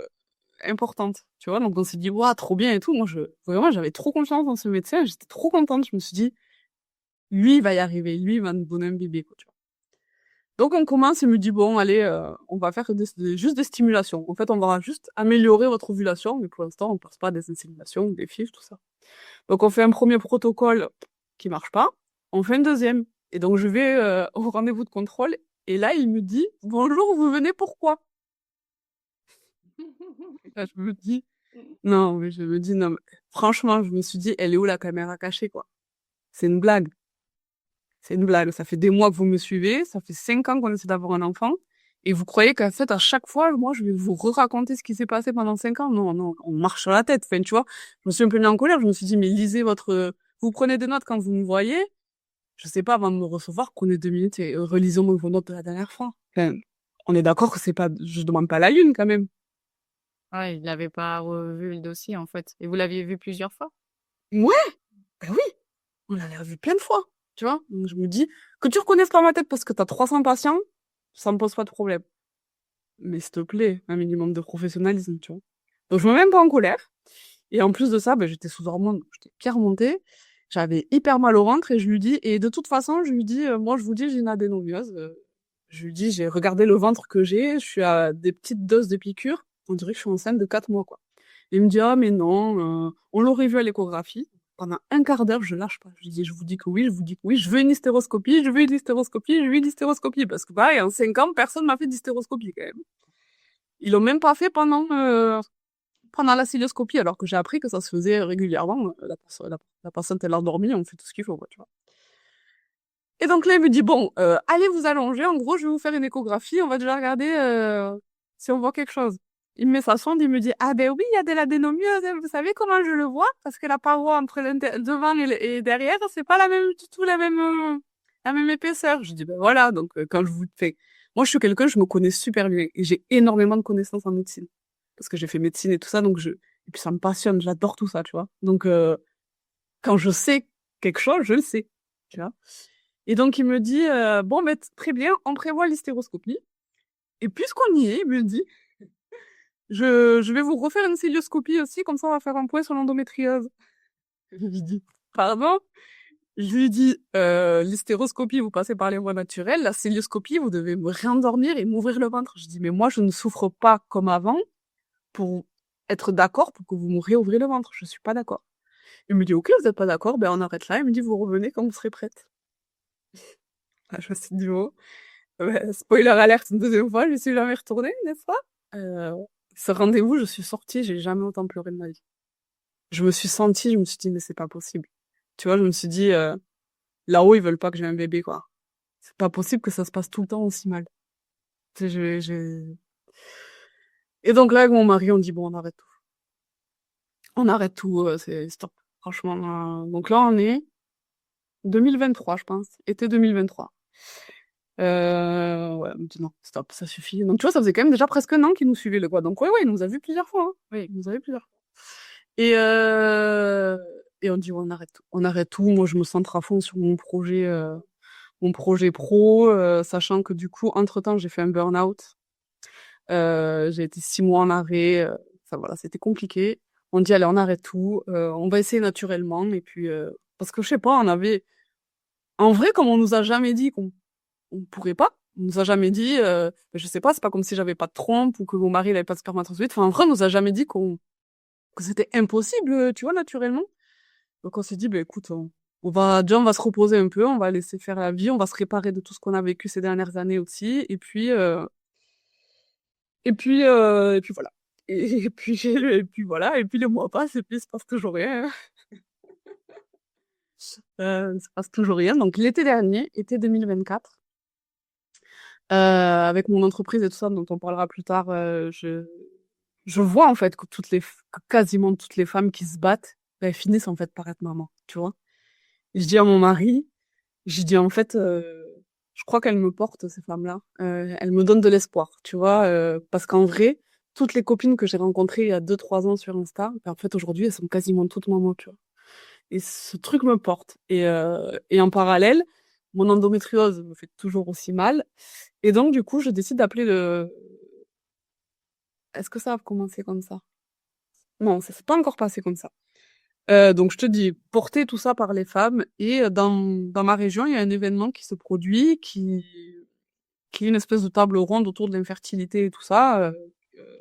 importante, tu vois. Donc on s'est dit, waouh, trop bien et tout. Moi, vraiment, j'avais trop confiance dans ce médecin, j'étais trop contente. Je me suis dit, lui, il va y arriver, lui, il va nous donner un bébé, quoi, tu vois. Donc on commence, il me dit, bon, allez, on va faire juste des stimulations. En fait, on va juste améliorer votre ovulation, mais pour l'instant, on passe pas des inséminations, des FIV, tout ça. Donc on fait un premier protocole qui marche pas, on fait un deuxième. Et donc je vais au rendez-vous de contrôle, et là, il me dit, bonjour, vous venez pourquoi? Là, je me dis, non, mais je me dis, non, mais franchement, je me suis dit, elle est où la caméra cachée, quoi? C'est une blague. C'est une blague. Ça fait des mois que vous me suivez, ça fait 5 ans qu'on essaie d'avoir un enfant, et vous croyez qu'en fait, à chaque fois, moi, je vais vous raconter ce qui s'est passé pendant 5 ans? Non, non, on marche sur la tête. Enfin, tu vois, je me suis un peu mis en colère, je me suis dit, mais lisez vous prenez des notes quand vous me voyez, je sais pas, avant de me recevoir, prenez 2 minutes et relisez-moi vos notes de la dernière fois. Enfin, on est d'accord que c'est pas, je demande pas la lune, quand même. Ouais, il n'avait pas revu le dossier, en fait. Et vous l'aviez vu plusieurs fois? Ouais, ben oui, on l'a revu plein de fois, tu vois. Donc je me dis, que tu reconnaisses pas ma tête parce que t'as 300 patients, ça me pose pas de problème. Mais s'il te plaît, un minimum de professionnalisme, tu vois. Donc je me mets même pas en colère. Et en plus de ça, j'étais sous hormones, donc j'étais bien remontée. J'avais hyper mal au ventre et je lui dis, et de toute façon, je lui dis, moi, je vous dis, j'ai une adénomiose. Je lui dis, j'ai regardé le ventre que j'ai, je suis à des petites doses de piqûres. On dirait que je suis enceinte de 4 mois, quoi. Il me dit, ah, mais non, on l'aurait vu à l'échographie. Pendant un quart d'heure, je lâche pas. Je lui dis, je vous dis que oui, je vous dis que oui, je veux une hystéroscopie, je veux une hystéroscopie, je veux une hystéroscopie. Parce que pareil, en 5 ans, personne m'a fait d'hystéroscopie, quand même. Ils l'ont même pas fait pendant la cilioscopie, alors que j'ai appris que ça se faisait régulièrement. La patiente, elle est endormie, on fait tout ce qu'il faut, quoi, tu vois. Et donc là, il me dit, bon, allez vous allonger, en gros, je vais vous faire une échographie, on va déjà regarder si on voit quelque chose. Il me met sa sonde, il me dit, ah ben oui, il y a de l'adénomiose, vous savez comment je le vois? Parce que la paroi entre devant et derrière, c'est pas la même, du tout la même épaisseur. Je dis, ben voilà, donc quand je vous fais... Moi, je suis quelqu'un, je me connais super bien, et j'ai énormément de connaissances en médecine. Parce que j'ai fait médecine et tout ça, donc et puis ça me passionne, j'adore tout ça, tu vois. Donc, quand je sais quelque chose, je le sais, tu vois. Et donc, il me dit, bon, ben, très bien, on prévoit l'hystéroscopie. Et puisqu'on y est, il me dit, je vais vous refaire une cilioscopie aussi, comme ça, on va faire un point sur l'endométriose. Je lui dis, pardon? Je lui dis, l'hystéroscopie, vous passez par les voies naturelles, la cilioscopie, vous devez me réendormir et m'ouvrir le ventre. Je dis, mais moi, je ne souffre pas comme avant pour être d'accord pour que vous me réouvrez le ventre. Je suis pas d'accord. Il me dit, ok, vous êtes pas d'accord, ben, on arrête là. Il me dit, vous revenez quand vous serez prête. Ah, je me suis dit, oh. Ouais, spoiler alerte une deuxième fois, je suis jamais retournée, n'est-ce pas? Ce rendez-vous, je suis sortie, j'ai jamais autant pleuré de ma vie. Je me suis sentie, je me suis dit, mais c'est pas possible. Tu vois, je me suis dit, là-haut, ils veulent pas que j'ai un bébé, quoi. C'est pas possible que ça se passe tout le temps aussi mal. Tu sais, Et donc là, avec mon mari, on dit, bon, on arrête tout. On arrête tout, c'est stop. Franchement, donc là, on est 2023, je pense. Été 2023. Ouais, elle me dit non, stop, ça suffit. Donc, tu vois, ça faisait quand même déjà presque un an qu'il nous suivait, le quoi. Donc, ouais, il nous a vus plusieurs fois, hein. Oui, il nous a vus plusieurs fois. Et on dit, ouais, on arrête tout. On arrête tout. Moi, je me centre à fond sur mon projet pro, sachant que du coup, entre-temps, j'ai fait un burn-out. J'ai été 6 mois en arrêt. Ça, voilà, c'était compliqué. On dit, allez, on arrête tout. On va essayer naturellement. Et puis, parce que je sais pas, en vrai, comme on nous a jamais dit on pourrait pas. On nous a jamais dit, je sais pas, c'est pas comme si j'avais pas de trompe ou que mon mari n'avait pas de spermatozoïde. Enfin, en vrai, on nous a jamais dit que c'était impossible, tu vois, naturellement. Donc on s'est dit, écoute, on va se reposer un peu, on va laisser faire la vie, on va se réparer de tout ce qu'on a vécu ces dernières années aussi, et puis voilà. Et puis voilà, et puis les mois passent, et puis il se passe toujours rien. Il se passe toujours rien. Donc l'été dernier, été 2024, avec mon entreprise et tout ça, dont on parlera plus tard, je vois en fait que que quasiment toutes les femmes qui se battent, elles finissent en fait par être maman, tu vois. Et je dis à mon mari, je dis en fait, je crois qu'elles me portent ces femmes-là. Elles me donnent de l'espoir, tu vois, parce qu'en vrai, toutes les copines que j'ai rencontrées il y a 2-3 ans sur Insta, ben, en fait aujourd'hui elles sont quasiment toutes mamans, tu vois. Et ce truc me porte. Et en parallèle, mon endométriose me fait toujours aussi mal. Et donc du coup, je décide d'appeler le... Est-ce que ça a commencé comme ça? Non, ça s'est pas encore passé comme ça. Donc je te dis, porté tout ça par les femmes, et dans ma région, il y a un événement qui se produit, qui est une espèce de table ronde autour de l'infertilité et tout ça,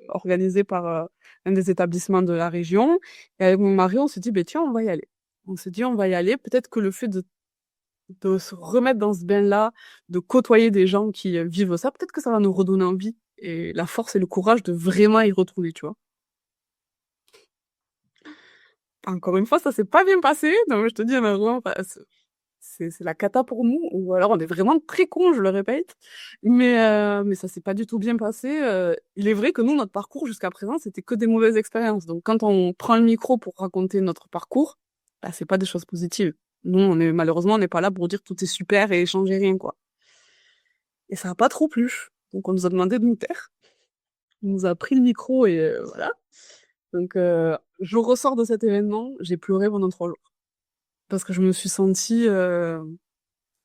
organisée par un des établissements de la région. Et avec mon mari, on s'est dit, tiens, on va y aller. On s'est dit, on va y aller. Peut-être que le fait de se remettre dans ce bain-là, de côtoyer des gens qui vivent ça, peut-être que ça va nous redonner envie et la force et le courage de vraiment y retourner, tu vois. Encore une fois, ça s'est pas bien passé. Donc, je te dis, vraiment, c'est la cata pour nous. Ou alors, on est vraiment très cons, je le répète. Mais ça s'est pas du tout bien passé. Il est vrai que nous, notre parcours jusqu'à présent, c'était que des mauvaises expériences. Donc, quand on prend le micro pour raconter notre parcours, bah, c'est pas des choses positives. Nous, malheureusement, on n'est pas là pour dire tout est super et changer rien, quoi. Et ça a pas trop plu. Donc, on nous a demandé de nous taire. On nous a pris le micro et voilà. Donc, je ressors de cet événement, j'ai pleuré pendant 3 jours. Parce que je me suis sentie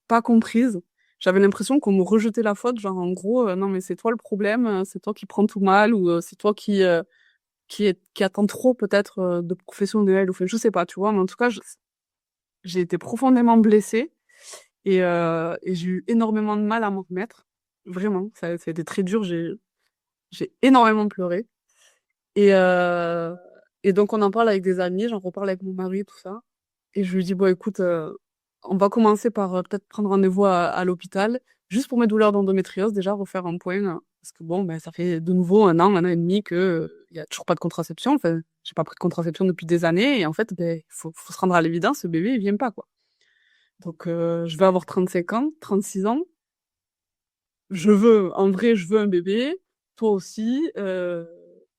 pas comprise. J'avais l'impression qu'on me rejetait la faute, genre en gros, non mais c'est toi le problème, c'est toi qui prends tout mal, ou c'est toi qui attend trop peut-être de professionnels, ou enfin je sais pas, tu vois, mais en tout cas, J'ai été profondément blessée et j'ai eu énormément de mal à m'en remettre. Vraiment, ça a été très dur. J'ai énormément pleuré. Et, euh, et donc, on en parle avec des amis, j'en reparle avec mon mari, tout ça. Et je lui dis, bon, écoute, on va commencer par peut-être prendre rendez-vous à l'hôpital, juste pour mes douleurs d'endométriose, déjà refaire un point. Parce que bon, ben, ça fait de nouveau un an et demi que il y a toujours pas de contraception. Enfin, j'ai pas pris de contraception depuis des années. Et en fait, ben, faut se rendre à l'évidence, ce bébé, il vient pas, quoi. Donc, je vais avoir 35 ans, 36 ans. En vrai, je veux un bébé. Toi aussi.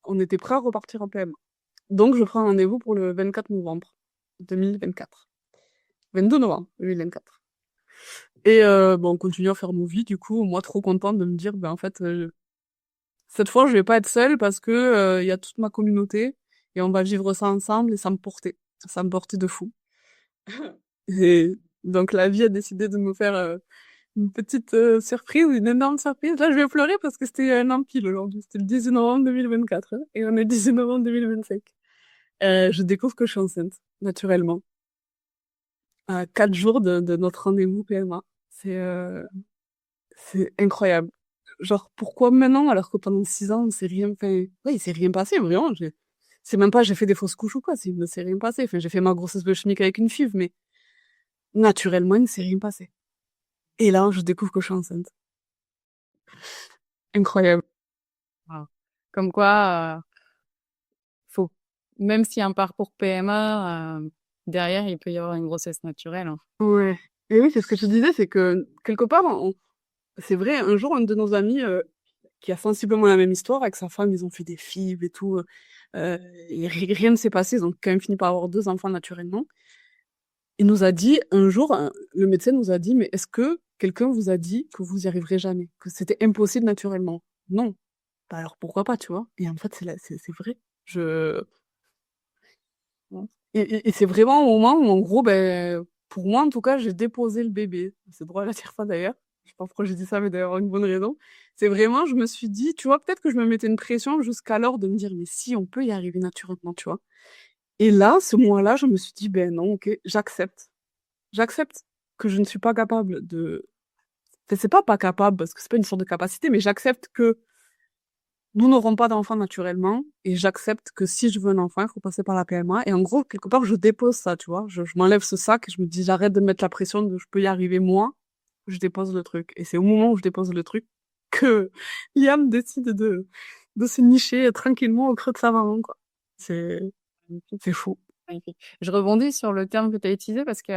On était prêts à repartir en PMA. Donc, je prends rendez-vous pour le 24 novembre 2024. 22 novembre 2024. Et bon, on continue à faire nos vies, du coup, moi trop contente de me dire, ben en fait, cette fois, je vais pas être seule parce que il y a toute ma communauté et on va vivre ça ensemble et ça me portait de fou. Et donc la vie a décidé de me faire une petite surprise, une énorme surprise. Là, je vais pleurer parce que c'était un an pile aujourd'hui. C'était le 18 novembre 2024 et on est le 18 novembre 2025. Je découvre que je suis enceinte, naturellement, à 4 jours de notre rendez-vous PMA. C'est incroyable. Genre, pourquoi maintenant, alors que pendant 6 ans, il s'est rien fait. Ouais, il s'est rien passé, vraiment. C'est même pas j'ai fait des fausses couches ou quoi, il ne s'est rien passé. Enfin, j'ai fait ma grossesse biochimique avec une FIV, mais naturellement, il ne s'est rien passé. Et là, je découvre que je suis enceinte. Incroyable. Wow. Comme quoi, faut, même s'il y a un parcours PMA, derrière, il peut y avoir une grossesse naturelle, hein. Ouais. Et oui, c'est ce que je te disais, c'est que quelque part, c'est vrai, un jour, un de nos amis qui a sensiblement la même histoire avec sa femme, ils ont fait des FIV et tout, et rien ne s'est passé, ils ont quand même fini par avoir 2 enfants naturellement. Il nous a dit un jour, le médecin nous a dit, mais est-ce que quelqu'un vous a dit que vous y arriverez jamais, que c'était impossible naturellement? Non. Bah alors pourquoi pas, tu vois? Et en fait, c'est vrai. Je, et c'est vraiment au moment où, en gros, ben, pour moi, en tout cas, j'ai déposé le bébé. C'est drôle à dire ça d'ailleurs. Je sais pas pourquoi j'ai dit ça, mais d'ailleurs, une bonne raison. C'est vraiment, je me suis dit, tu vois, peut-être que je me mettais une pression jusqu'alors de me dire, mais si, on peut y arriver naturellement, tu vois. Et là, ce mois-là, je me suis dit, ben non, ok, j'accepte. J'accepte que je ne suis pas capable de. Enfin, c'est pas capable parce que c'est pas une sorte de capacité, mais j'accepte que nous n'aurons pas d'enfant naturellement et j'accepte que si je veux un enfant, il faut passer par la PMA. Et en gros, quelque part, je dépose ça, tu vois. Je m'enlève ce sac et je me dis, j'arrête de me mettre la pression de je peux y arriver moi. Je dépose le truc. Et c'est au moment où je dépose le truc que Liam décide de se nicher tranquillement au creux de sa maman, quoi. C'est, c'est fou. Magnifique. Je rebondis sur le terme que tu as utilisé parce que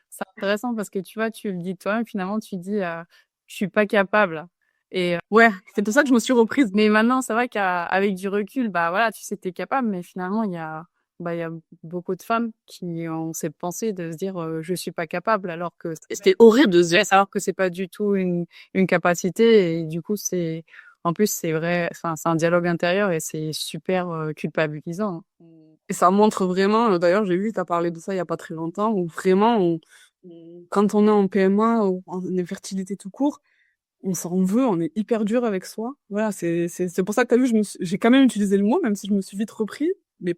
c'est intéressant parce que tu vois, tu le dis toi-même, finalement, tu dis je suis pas capable. Et Ouais, c'est de ça que je me suis reprise. mais maintenant, c'est vrai qu'avec du recul, bah voilà, tu sais que t'es capable, mais finalement, il y a beaucoup de femmes qui ont cette pensée de se dire je suis pas capable alors que C'était horrible de se dire ça. alors que c'est pas du tout une capacité et du coup c'est en plus c'est vrai, enfin c'est un dialogue intérieur et c'est super culpabilisant, hein. Et ça montre vraiment, d'ailleurs, j'ai vu, t'as parlé de ça il y a pas très longtemps, où vraiment, quand on est en PMA ou en infertilité tout court, on s'en veut, on est hyper dur avec soi. Voilà, c'est pour ça que t'as vu, j'ai quand même utilisé le mot, même si je me suis vite repris. Mais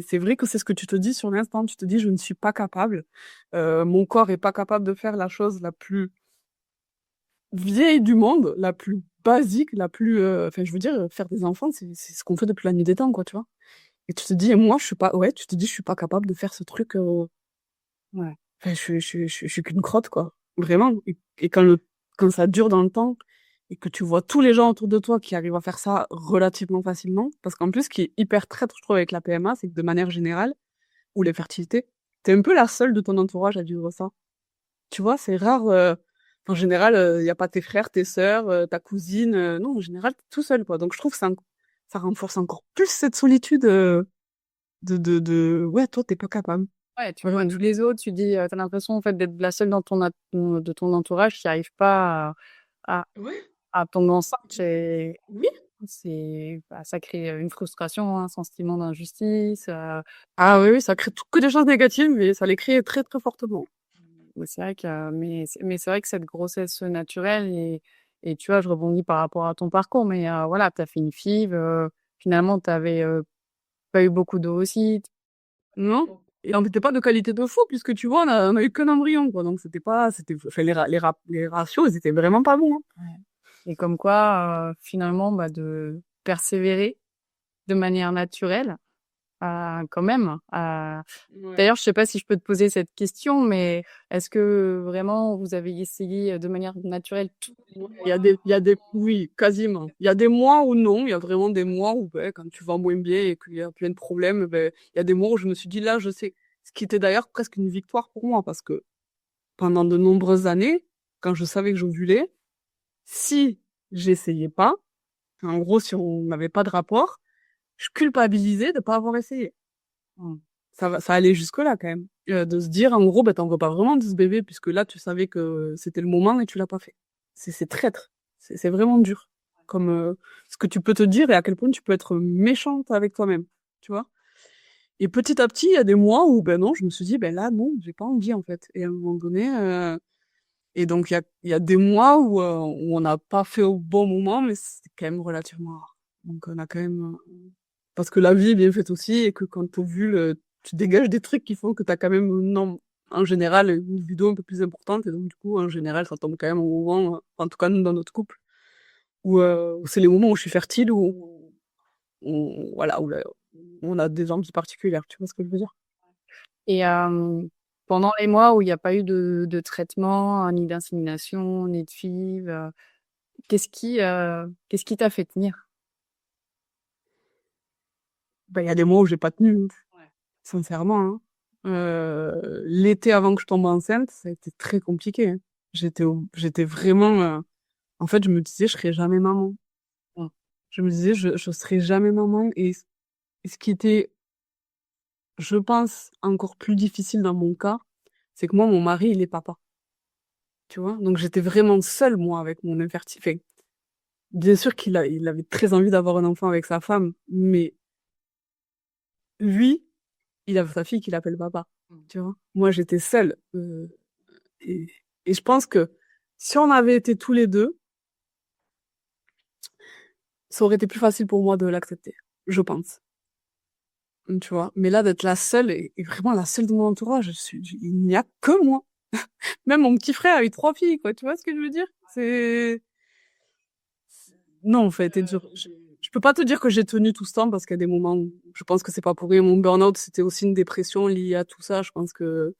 c'est vrai que c'est ce que tu te dis sur l'instant. Tu te dis, je ne suis pas capable. Mon corps est pas capable de faire la chose la plus vieille du monde, la plus basique, la plus, enfin, je veux dire, faire des enfants, c'est ce qu'on fait depuis la nuit des temps, quoi, tu vois. Et tu te dis, moi, je suis pas, ouais, tu te dis, je suis pas capable de faire ce truc, Ouais. enfin, je suis qu'une crotte, quoi. Vraiment. Et quand ça dure dans le temps, et que tu vois tous les gens autour de toi qui arrivent à faire ça relativement facilement, parce qu'en plus, ce qui est hyper traître, je trouve, avec la PMA, c'est que de manière générale, ou les fertilités, t'es un peu la seule de ton entourage à vivre ça. Tu vois, c'est rare, en général, il y a pas tes frères, tes sœurs, ta cousine, non, en général, t'es tout seul, quoi. Donc, je trouve que ça renforce encore plus cette solitude, ouais, toi, t'es pas capable. Ouais, tu vois tous les autres, tu dis, t'as l'impression en fait d'être la seule dans de ton entourage qui arrive pas à, Ouais, à tomber enceinte et oui. ça crée une frustration, un sentiment d'injustice. Ah oui, oui, ça crée que des choses négatives, mais ça les crée très, très fortement. Mais c'est vrai que, mais c'est vrai que cette grossesse naturelle et tu vois, je rebondis par rapport à ton parcours, mais voilà, t'as fait une FIV, finalement, t'avais pas eu beaucoup d'ovocytes. Non? Et on n'était pas de qualité de fou, puisque tu vois, on a eu qu'un embryon, quoi. Donc enfin, les ratios, ils étaient vraiment pas bons, hein. Ouais. Et comme quoi, finalement, de persévérer de manière naturelle, quand même. Ouais. D'ailleurs, je sais pas si je peux te poser cette question, mais est-ce que vraiment vous avez essayé de manière naturelle tout? Oui, quasiment. Il y a des mois où non, il y a vraiment des mois où, ben, quand tu vas moins bien et qu'il y a plein de problèmes, ben, il y a des mois où je me suis dit, là, je sais. Ce qui était d'ailleurs presque une victoire pour moi, parce que pendant de nombreuses années, quand je savais que j'ovulais, si j'essayais pas, en gros, si on n'avait pas de rapport, je culpabilisais de pas avoir essayé. Mmh. Ça allait jusque-là, quand même. De se dire, en gros, ben, t'en veux pas vraiment de ce bébé, puisque là, tu savais que c'était le moment et tu l'as pas fait. C'est traître. C'est vraiment dur. Comme, ce que tu peux te dire et à quel point tu peux être méchante avec toi-même. Tu vois? Et petit à petit, il y a des mois où, ben non, je me suis dit, ben là, non, j'ai pas envie, en fait. Et à un moment donné, et donc, il y a des mois où on n'a pas fait au bon moment, mais c'est quand même relativement rare. Donc, on a quand même, parce que la vie est bien faite aussi, et que quand t'ovules, tu dégages des trucs qui font que t'as quand même, non, en général, une libido un peu plus importante, et donc, du coup, en général, ça tombe quand même au moment, en tout cas, nous, dans notre couple, où c'est les moments où je suis fertile, voilà, on a des envies particulières, tu vois ce que je veux dire? Et pendant les mois où il y a pas eu de traitement, ni d'insémination, ni de FIV, qu'est-ce qui t'a fait tenir? Ben, il y a des mois où j'ai pas tenu, Ouais. sincèrement, hein. L'été avant que je tombe enceinte, ça a été très compliqué, hein. J'étais vraiment, en fait, je me disais, je serai jamais maman. Mmh. Je me disais, je serai jamais maman. Et ce qui était, je pense, encore plus difficile dans mon cas, c'est que moi, mon mari, il est papa. Tu vois? Donc, j'étais vraiment seule, moi, avec mon infertilité. Enfin, bien sûr il avait très envie d'avoir un enfant avec sa femme, mais lui, il a sa fille qu'il appelle papa. Mmh. Tu vois? Moi, j'étais seule. Et, et je pense que si on avait été tous les deux, ça aurait été plus facile pour moi de l'accepter. Je pense. Tu vois? Mais là, d'être la seule, et vraiment la seule de mon entourage, il n'y a que moi. Même mon petit frère a eu 3 filles, quoi. Tu vois ce que je veux dire? Non, en fait, c'est dur. Je peux pas te dire que j'ai tenu tout ce temps, parce qu'il y a des moments où je pense que c'est pas pour rien. Mon burn-out, c'était aussi une dépression liée à tout ça. Je pense que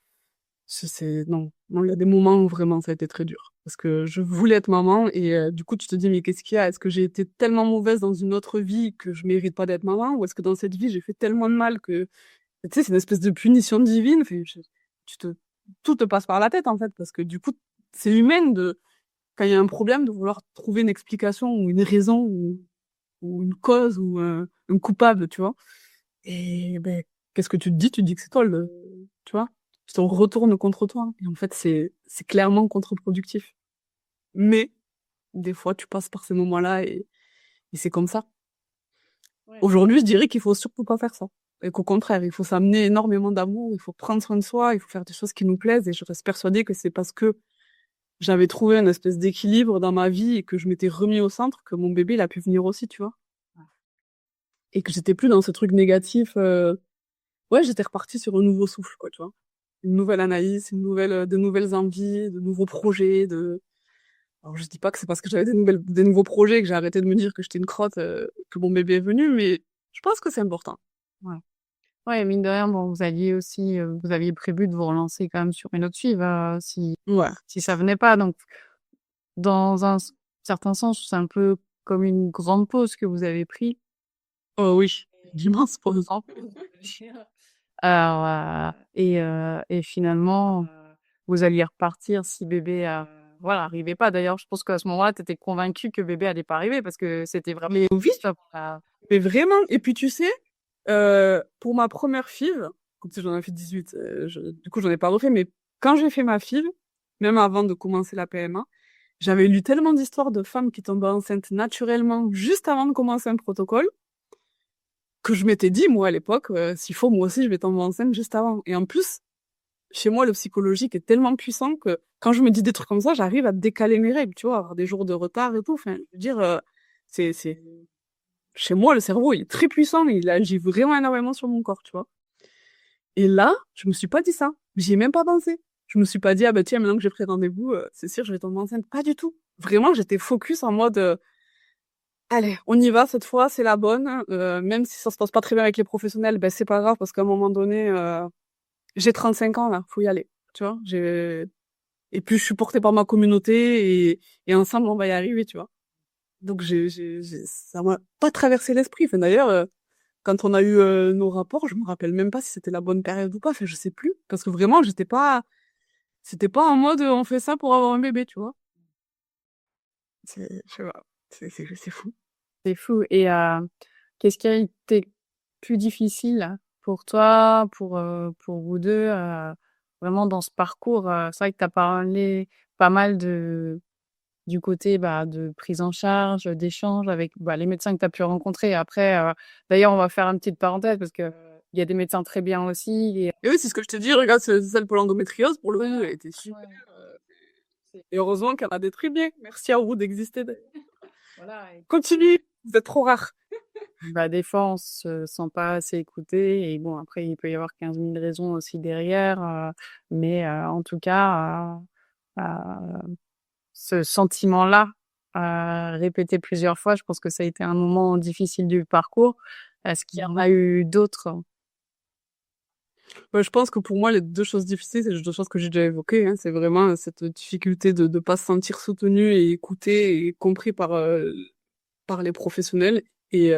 non, non, il y a des moments où vraiment ça a été très dur. Parce que je voulais être maman, et du coup, tu te dis, mais qu'est-ce qu'il y a? Est-ce que j'ai été tellement mauvaise dans une autre vie que je mérite pas d'être maman? Ou est-ce que dans cette vie, j'ai fait tellement de mal que, tu sais, c'est une espèce de punition divine. Enfin, tu te, tout te passe par la tête, en fait, parce que du coup, c'est humain quand il y a un problème, de vouloir trouver une explication ou une raison, ou une cause, ou un coupable, tu vois. Et ben, qu'est-ce que tu te dis? Tu te dis que c'est toi tu vois? Tu te retournes contre toi. Et en fait, c'est clairement contre-productif. Mais, des fois, tu passes par ces moments-là, et c'est comme ça. Ouais. Aujourd'hui, je dirais qu'il faut surtout pas faire ça. Et qu'au contraire, il faut s'amener énormément d'amour, il faut prendre soin de soi, il faut faire des choses qui nous plaisent, et je reste persuadée que c'est parce que j'avais trouvé une espèce d'équilibre dans ma vie et que je m'étais remis au centre, que mon bébé, il a pu venir aussi, tu vois. Et que j'étais plus dans ce truc négatif, ouais, j'étais repartie sur un nouveau souffle, quoi, tu vois. Une nouvelle analyse, de nouvelles envies, de nouveaux projets, alors je dis pas que c'est parce que j'avais des nouveaux projets que j'ai arrêté de me dire que j'étais une crotte, que mon bébé est venu, mais je pense que c'est important. Ouais. Ouais, mine de rien, bon, vous aviez prévu de vous relancer quand même sur une autre FIV, Ouais. si ça venait pas. Donc, dans un certain sens, c'est un peu comme une grande pause que vous avez pris. Oh oui, d'immenses pauses. Et finalement, vous alliez repartir si bébé, voilà, arrivait pas. D'ailleurs, je pense qu'à ce moment-là, tu étais convaincue que bébé allait pas arriver parce que c'était vraiment Mais oui, ça pour la. mais vraiment. Et puis tu sais, pour ma première FIV, comme si j'en ai fait 18, du coup j'en ai pas refait, mais quand j'ai fait ma FIV, même avant de commencer la PMA, j'avais lu tellement d'histoires de femmes qui tombaient enceintes naturellement juste avant de commencer un protocole, que je m'étais dit, moi, à l'époque, s'il faut, moi aussi, je vais tomber enceinte juste avant. Et en plus, chez moi, le psychologique est tellement puissant que quand je me dis des trucs comme ça, j'arrive à décaler mes règles, tu vois, avoir des jours de retard et tout. Enfin, je veux dire, c'est, chez moi, le cerveau, il est très puissant, et il agit vraiment énormément sur mon corps, tu vois. Et là, je me suis pas dit ça. J'y ai même pas pensé. Je me suis pas dit, ah bah tiens, maintenant que j'ai pris rendez-vous, c'est sûr, je vais tomber enceinte. Pas du tout. Vraiment, j'étais focus en mode, allez, on y va cette fois, c'est la bonne. Même si ça se passe pas très bien avec les professionnels, ben c'est pas grave parce qu'à un moment donné, j'ai 35 ans là, faut y aller. Tu vois, et puis je suis portée par ma communauté et ensemble on va y arriver, tu vois. Donc ça m'a pas traversé l'esprit. Enfin, d'ailleurs, quand on a eu nos rapports, je me rappelle même pas si c'était la bonne période ou pas. Enfin, je sais plus parce que vraiment, c'était pas en mode on fait ça pour avoir un bébé, tu vois. Je sais pas, c'est fou. C'est fou. Et qu'est-ce qui a été plus difficile pour toi, pour vous deux, vraiment dans ce parcours? C'est vrai que tu as parlé pas mal du côté de prise en charge, d'échange avec les médecins que tu as pu rencontrer. Après, d'ailleurs, on va faire une petite parenthèse parce que il y a des médecins très bien aussi. Et oui, c'est ce que je te dis, regarde, c'est celle pour l'endométriose, pour le coup, elle était super. Ouais, Et heureusement qu'il y en a des très bien. Merci à vous d'exister. voilà. Continue, vous êtes trop rares. Des fois, on se sent pas assez écouté et bon, après, il peut y avoir 15 000 raisons aussi derrière, mais en tout cas, ce sentiment-là, répété plusieurs fois, je pense que ça a été un moment difficile du parcours. Est-ce qu'il y en a eu d'autres? Ouais, je pense que pour moi, les deux choses difficiles, c'est les deux choses que j'ai déjà évoquées, hein. C'est vraiment cette difficulté de pas se sentir soutenu et écouté et compris par les professionnels et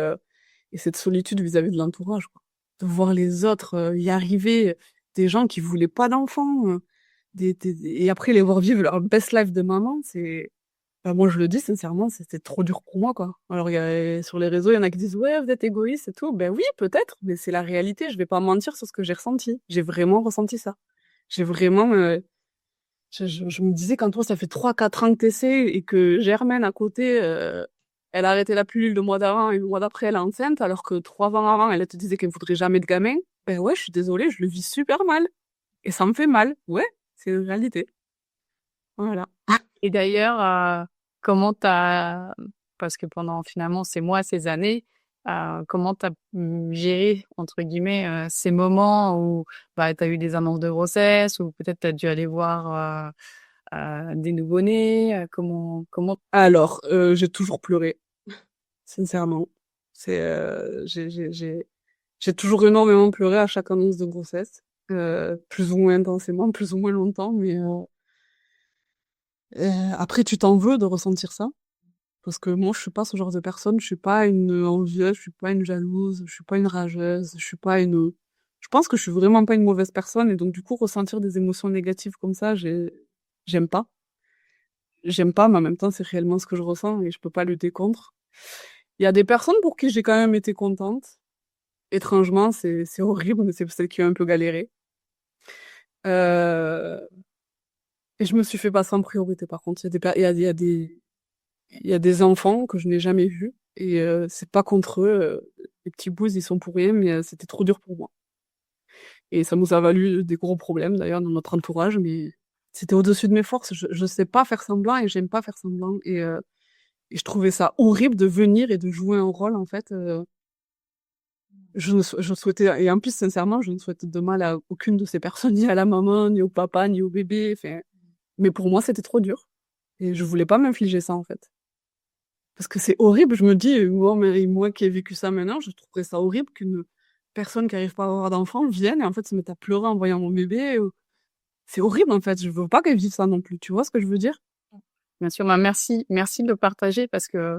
cette solitude vis-à-vis de l'entourage, quoi. De voir les autres y arriver, des gens qui voulaient pas d'enfants, et après les voir vivre leur best life de maman, moi je le dis sincèrement, c'était trop dur pour moi, quoi. Alors sur les réseaux, il y en a qui disent ouais, vous êtes égoïste et tout. Ben oui, peut-être, mais c'est la réalité. Je vais pas mentir sur ce que j'ai ressenti. J'ai vraiment ressenti ça. J'ai vraiment, je me disais quand toi ça fait 3-4 ans que t'essaies et que Germaine à côté, elle a arrêté la pilule le mois d'avant et le mois d'après elle est enceinte, alors que 3 ans avant elle te disait qu'elle voudrait jamais de gamin. Ben ouais, je suis désolée, je le vis super mal et ça me fait mal. Ouais, c'est une réalité. Voilà. Et d'ailleurs, comment t'as, parce que pendant finalement ces mois, ces années, comment t'as géré, entre guillemets, ces moments où t'as eu des annonces de grossesse ou peut-être t'as dû aller voir des nouveau-nés, comment... Alors, j'ai toujours pleuré, sincèrement. J'ai toujours énormément pleuré à chaque annonce de grossesse, plus ou moins intensément, plus ou moins longtemps, mais après tu t'en veux de ressentir ça, parce que moi je suis pas ce genre de personne, je suis pas une envieuse, je suis pas une jalouse, je suis pas une rageuse, je suis pas une, je pense que je suis vraiment pas une mauvaise personne, et donc du coup ressentir des émotions négatives comme ça, j'aime pas. J'aime pas, mais en même temps c'est réellement ce que je ressens et je peux pas lutter contre. Il y a des personnes pour qui j'ai quand même été contente. Étrangement, c'est horrible, mais c'est celle qui a un peu galéré. Euh, et je me suis fait passer en priorité, par contre. Il y a des enfants que je n'ai jamais vus. Et c'est pas contre eux. Les petits bouts, ils sont pour rien, mais c'était trop dur pour moi. Et ça nous a valu des gros problèmes, d'ailleurs, dans notre entourage, mais c'était au-dessus de mes forces. Je sais pas faire semblant et j'aime pas faire semblant. Et je trouvais ça horrible de venir et de jouer un rôle, en fait. Je souhaitais, et en plus, sincèrement, je ne souhaitais de mal à aucune de ces personnes, ni à la maman, ni au papa, ni au bébé. Enfin, mais pour moi, c'était trop dur. Et je voulais pas m'infliger ça, en fait. Parce que c'est horrible, je me dis, mais moi qui ai vécu ça maintenant, je trouverais ça horrible qu'une personne qui arrive pas à avoir d'enfant vienne et en fait se mette à pleurer en voyant mon bébé. C'est horrible, en fait. Je veux pas qu'elle vive ça non plus. Tu vois ce que je veux dire? Bien sûr, merci de le partager parce que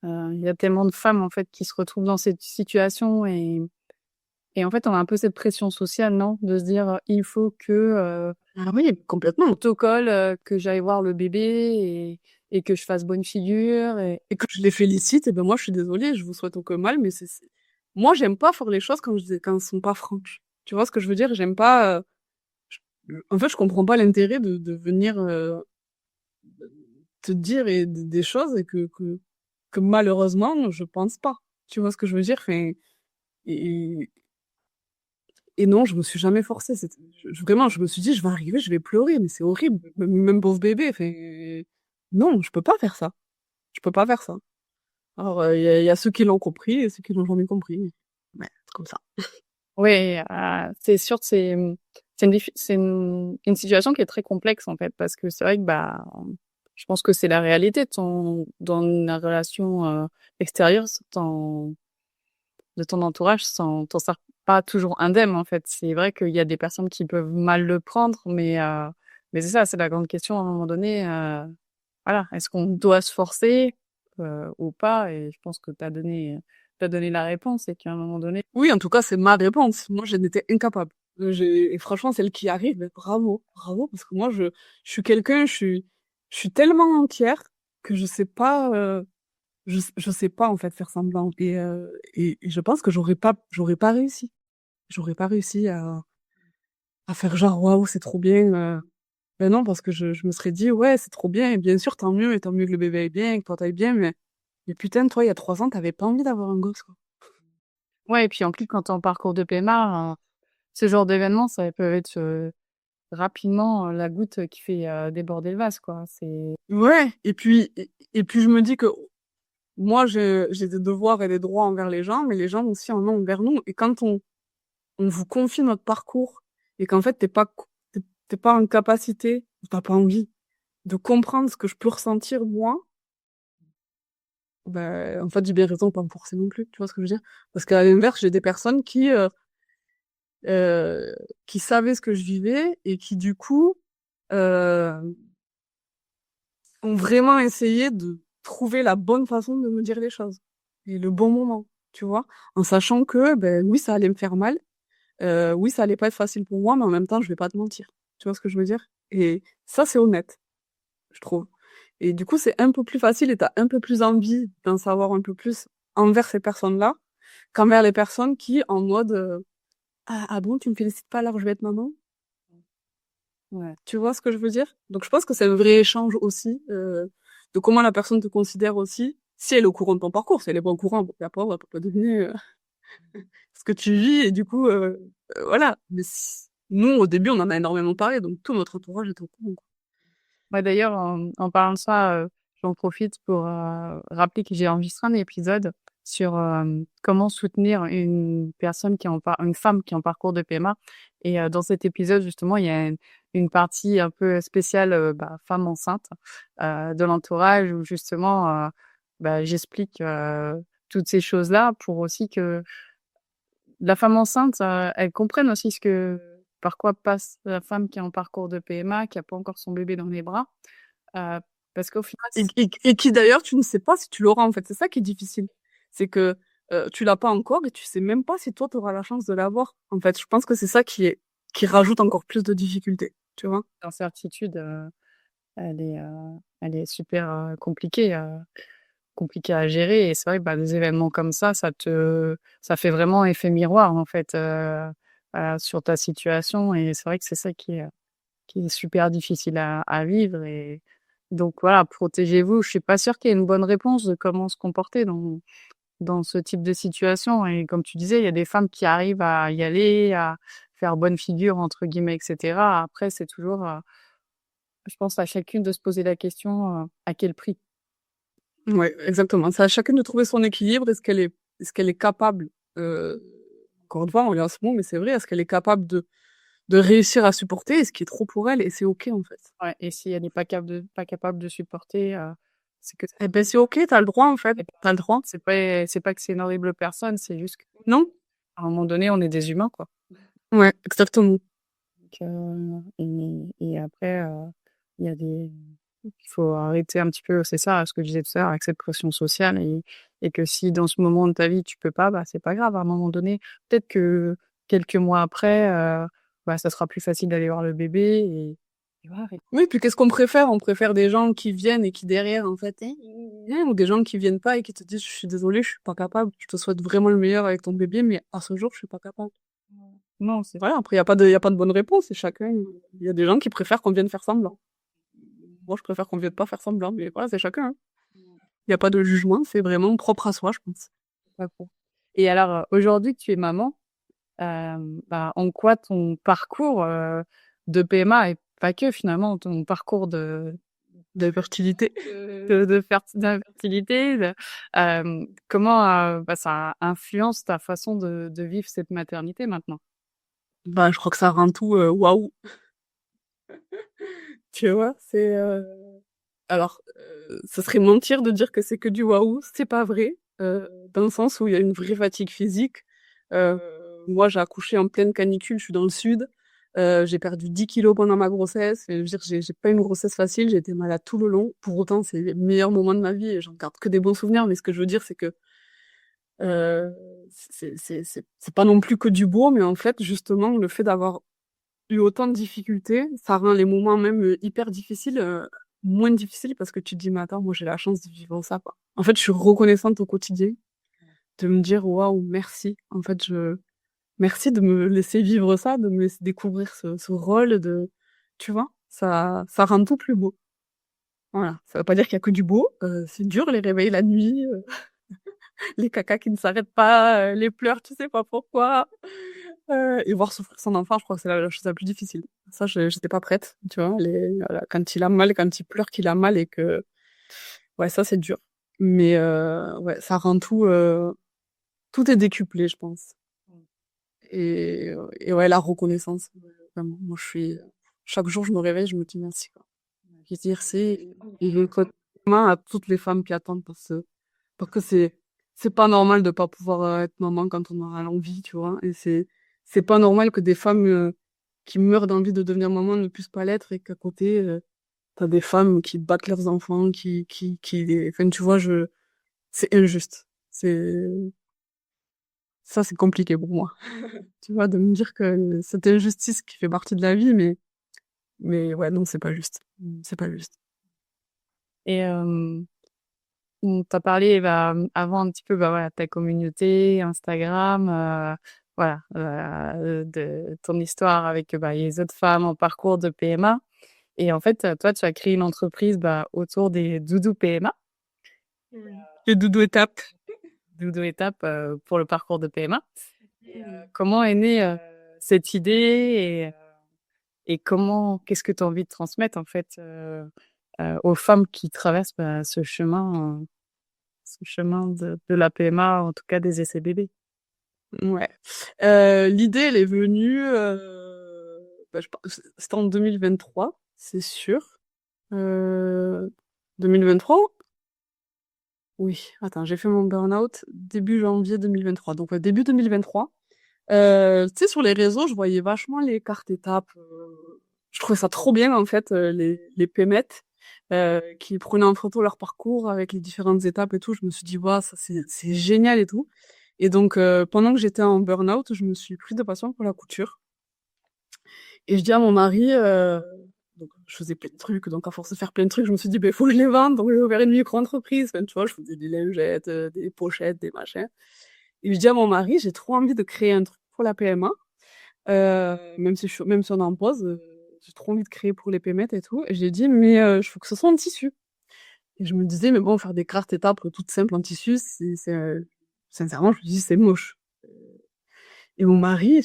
il y a tellement de femmes en fait qui se retrouvent dans cette situation et en fait on a un peu cette pression sociale, non? De se dire il faut que Ah oui, complètement. protocole, que j'aille voir le bébé et que je fasse bonne figure Et que je les félicite, et ben moi, je suis désolée, je vous souhaite aucun mal, mais moi, j'aime pas faire les choses quand elles sont pas franches. Tu vois ce que je veux dire? J'aime pas, en fait, je comprends pas l'intérêt de venir, te dire des choses et que malheureusement, je pense pas. Tu vois ce que je veux dire? Enfin, et, et non, je me suis jamais forcée. Vraiment, je me suis dit, je vais arriver, je vais pleurer, mais c'est horrible. Même pauvre bébé, enfin, non, je peux pas faire ça. Je peux pas faire ça. Alors, il y a ceux qui l'ont compris et ceux qui l'ont jamais compris. Ouais, c'est comme ça. Oui, c'est sûr que c'est une situation qui est très complexe, en fait, parce que c'est vrai que, bah, je pense que c'est la réalité dans la relation, extérieure, de ton entourage, t'en sors pas toujours indemne, en fait. C'est vrai qu'il y a des personnes qui peuvent mal le prendre, mais c'est ça, c'est la grande question à un moment donné, voilà, est-ce qu'on doit se forcer, ou pas? Et je pense que tu donné la réponse et qu'à un moment donné. Oui, en tout cas, c'est ma réponse. Moi, j'en étais incapable. Et franchement, celle qui arrive, mais bravo, bravo, parce que moi, je suis quelqu'un, je suis tellement entière que je sais pas, en fait, faire semblant. Et je pense que j'aurais pas réussi. J'aurais pas réussi à faire genre, waouh, c'est trop bien. Ben non, parce que je me serais dit, ouais, c'est trop bien, et bien sûr, et tant mieux que le bébé aille bien, que toi t'ailles bien, mais putain, toi, il y a 3 ans, t'avais pas envie d'avoir un gosse, quoi. Ouais, et puis en plus, quand tu es en parcours de PMA, ce genre d'événement, ça peut être, rapidement, la goutte qui fait, déborder le vase, quoi. C'est Ouais, et puis je me dis que moi, j'ai des devoirs et des droits envers les gens, mais les gens aussi en ont envers nous. Et quand on vous confie notre parcours, et qu'en fait, t'es pas en capacité, ou t'as pas envie, de comprendre ce que je peux ressentir, moi, ben, en fait, j'ai bien raison de pas me forcer non plus, tu vois ce que je veux dire? Parce qu'à l'inverse, j'ai des personnes euh, qui savaient ce que je vivais, et qui, du coup, euh, ont vraiment essayé de trouver la bonne façon de me dire les choses. Et le bon moment, tu vois? En sachant que, ben, oui, ça allait me faire mal. Oui, ça allait pas être facile pour moi, mais en même temps, je vais pas te mentir. Tu vois ce que je veux dire? Et ça, c'est honnête, je trouve. Et du coup, c'est un peu plus facile et t'as un peu plus envie d'en savoir un peu plus envers ces personnes-là qu'envers les personnes qui, en mode, ah bon, tu me félicites pas alors je vais être maman? ouais. Tu vois ce que je veux dire? Donc je pense que c'est un vrai échange aussi, de comment la personne te considère aussi, si elle est au courant de ton parcours. Si elle est pas au courant, bon, après, elle peut pas deviner ce que tu vis, et du coup, voilà. Mais nous, au début, on en a énormément parlé, donc tout notre entourage est au courant, quoi. Ouais, d'ailleurs, en parlant de ça, j'en profite pour, rappeler que j'ai enregistré un épisode sur, comment soutenir une femme qui est en parcours de PMA et dans cet épisode, justement, il y a une partie un peu spéciale, bah, femme enceinte, de l'entourage où justement, bah, j'explique, toutes ces choses-là pour aussi que la femme enceinte, elle comprenne aussi par quoi passe la femme qui est en parcours de PMA, qui a pas encore son bébé dans les bras. Heu, Parce qu'au final Et qui d'ailleurs, tu ne sais pas si tu l'auras, en fait. C'est ça qui est difficile. C'est que tu l'as pas encore, et tu sais même pas si toi, tu auras la chance de l'avoir. En fait, je pense que c'est ça qui rajoute encore plus de difficultés, tu vois? l'incertitude, elle est, elle est super, compliquée à gérer et c'est vrai que, bah, des événements comme ça fait vraiment effet miroir, en fait, sur ta situation et c'est vrai que c'est ça qui est super difficile à vivre et donc voilà, protégez-vous. Je suis pas sûre qu'il y ait une bonne réponse de comment se comporter dans ce type de situation et comme tu disais, il y a des femmes qui arrivent à y aller, à faire «bonne figure» entre guillemets et cetera. Après, c'est toujours, je pense à chacune de se poser la question, à quel prix? Ouais, exactement. C'est à chacune de trouver son équilibre. Est-ce qu'elle est capable, encore une fois, on est en ce moment, mais c'est vrai, est-ce qu'elle est capable de réussir à supporter, et ce qui est trop pour elle, et c'est OK, en fait. Ouais et si elle n'est pas capable de supporter, c'est que Eh ben, c'est OK, t'as le droit, en fait. T'as le droit. c'est pas que c'est une horrible personne, c'est juste qu'à Non? un moment donné, on est des humains, quoi. Ouais, exactement. Donc et après, il y a des il faut arrêter un petit peu, c'est ça, ce que je disais tout à l'heure, avec cette pression sociale et que si dans ce moment de ta vie, tu peux pas, bah, c'est pas grave. À un moment donné, peut-être que quelques mois après, bah, ça sera plus facile d'aller voir le bébé et voilà Oui, puis qu'est-ce qu'on préfère? On préfère des gens qui viennent et qui derrière, en fait, ou des gens qui viennent pas et qui te disent: «Je suis désolée, je suis pas capable. Je te souhaite vraiment le meilleur avec ton bébé, mais à ce jour, je suis pas capable». non, c'est Voilà, après, il y a pas de bonne réponse, c'est chacun, il y a des gens qui préfèrent qu'on vienne faire semblant. Moi, je préfère qu'on vienne pas faire semblant, mais voilà, c'est chacun, hein. Il y a pas de jugement, c'est vraiment propre à soi, je pense. pas cool. Et alors, aujourd'hui que tu es maman, bah, en quoi ton parcours, de PMA et pas que finalement, ton parcours de fertilité. D'infertilité. Comment ça influence ta façon de vivre cette maternité maintenant? Bah, je crois que ça rend tout waouh. Tu vois, alors, ce serait mentir de dire que c'est que du waouh, c'est pas vrai, dans le sens où il y a une vraie fatigue physique. Heu, Moi, j'ai accouché en pleine canicule, je suis dans le sud, j'ai perdu 10 kilos pendant ma grossesse et je veux dire, j'ai pas une grossesse facile, j'ai été malade tout le long. Pour autant, c'est les meilleurs moments de ma vie et j'en garde que des bons souvenirs, mais ce que je veux dire, c'est que, heu, c'est pas non plus que du beau, mais en fait, justement, le fait d'avoir eu autant de difficultés, ça rend les moments même, hyper difficiles, moins difficiles parce que tu te dis: «Mais attends, moi j'ai la chance de vivre ça, quoi». En fait, je suis reconnaissante au quotidien de me dire: «Waouh, merci». En fait, merci de me laisser vivre ça, de me laisser découvrir ce rôle de tu vois? Ça rend tout plus beau. Voilà, ça veut pas dire qu'il y a que du beau, c'est dur les réveils la nuit, les cacas qui ne s'arrêtent pas, les pleurs, tu sais pas pourquoi. Et voir souffrir son enfant, je crois que c'est la chose la plus difficile. Ça, j'étais pas prête, tu vois? Voilà, quand il a mal, quand il pleure qu'il a mal et que ouais, ça, c'est dur. Mais ouais, ça rend tout est décuplé, je pense. Et ouais, la reconnaissance, vraiment. Moi, chaque jour, je me réveille, je me dis: «Merci», quoi. Je veux dire, et je souhaite vraiment à toutes les femmes qui attendent parce que c'est pas normal de pas pouvoir être maman quand on en a l'envie, tu vois. Et c'est pas normal que des femmes qui meurent d'envie de devenir maman ne puissent pas l'être et qu'à côté t'as des femmes qui battent leurs enfants, enfin tu vois, c'est injuste. C'est compliqué pour moi, tu vois, de me dire que cette injustice qui fait partie de la vie, mais ouais, non, c'est pas juste. C'est pas juste. Et on t'a parlé, avant un petit peu, voilà, ta communauté, Instagram, voilà, de ton histoire avec, les autres femmes en parcours de PMA. Et en fait, toi, tu as créé une entreprise, autour des doudous PMA, Les doudou étapes. doudou étape, pour le parcours de PMA. Et comment est née, cette idée et qu'est-ce que tu as envie de transmettre, en fait, aux femmes qui traversent, ce chemin de la PMA, en tout cas des essais bébés? Ouais. L'idée, elle est venue, je pense c'était en 2023, c'est sûr. 2023? Oui, attends, j'ai fait mon burn-out début janvier 2023. Donc, ouais, début 2023. Tu sais, sur les réseaux, je voyais vachement les cartes étapes. Je trouvais ça trop bien, en fait, les pémettes qui prenaient en photo leur parcours avec les différentes étapes et tout. Je me suis dit, waouh, ça c'est génial et tout. Et donc, pendant que j'étais en burn-out, je me suis pris de passion pour la couture. Et je dis à mon mari, donc je faisais plein de trucs, donc à force de faire plein de trucs, je me suis dit, ben, faut que je les vende, donc j'ai ouvert une micro-entreprise. Enfin, tu vois, je faisais des lingettes, des pochettes, des machins. Et je dis à mon mari, j'ai trop envie de créer un truc pour la PMA, même si on en pose, j'ai trop envie de créer pour les pémettes et tout. Et j'ai dit, mais il faut que ce soit en tissu. Et je me disais, mais bon, faire des cartes étapes toutes simples en tissu, sincèrement, je me dis, c'est moche. Et mon mari,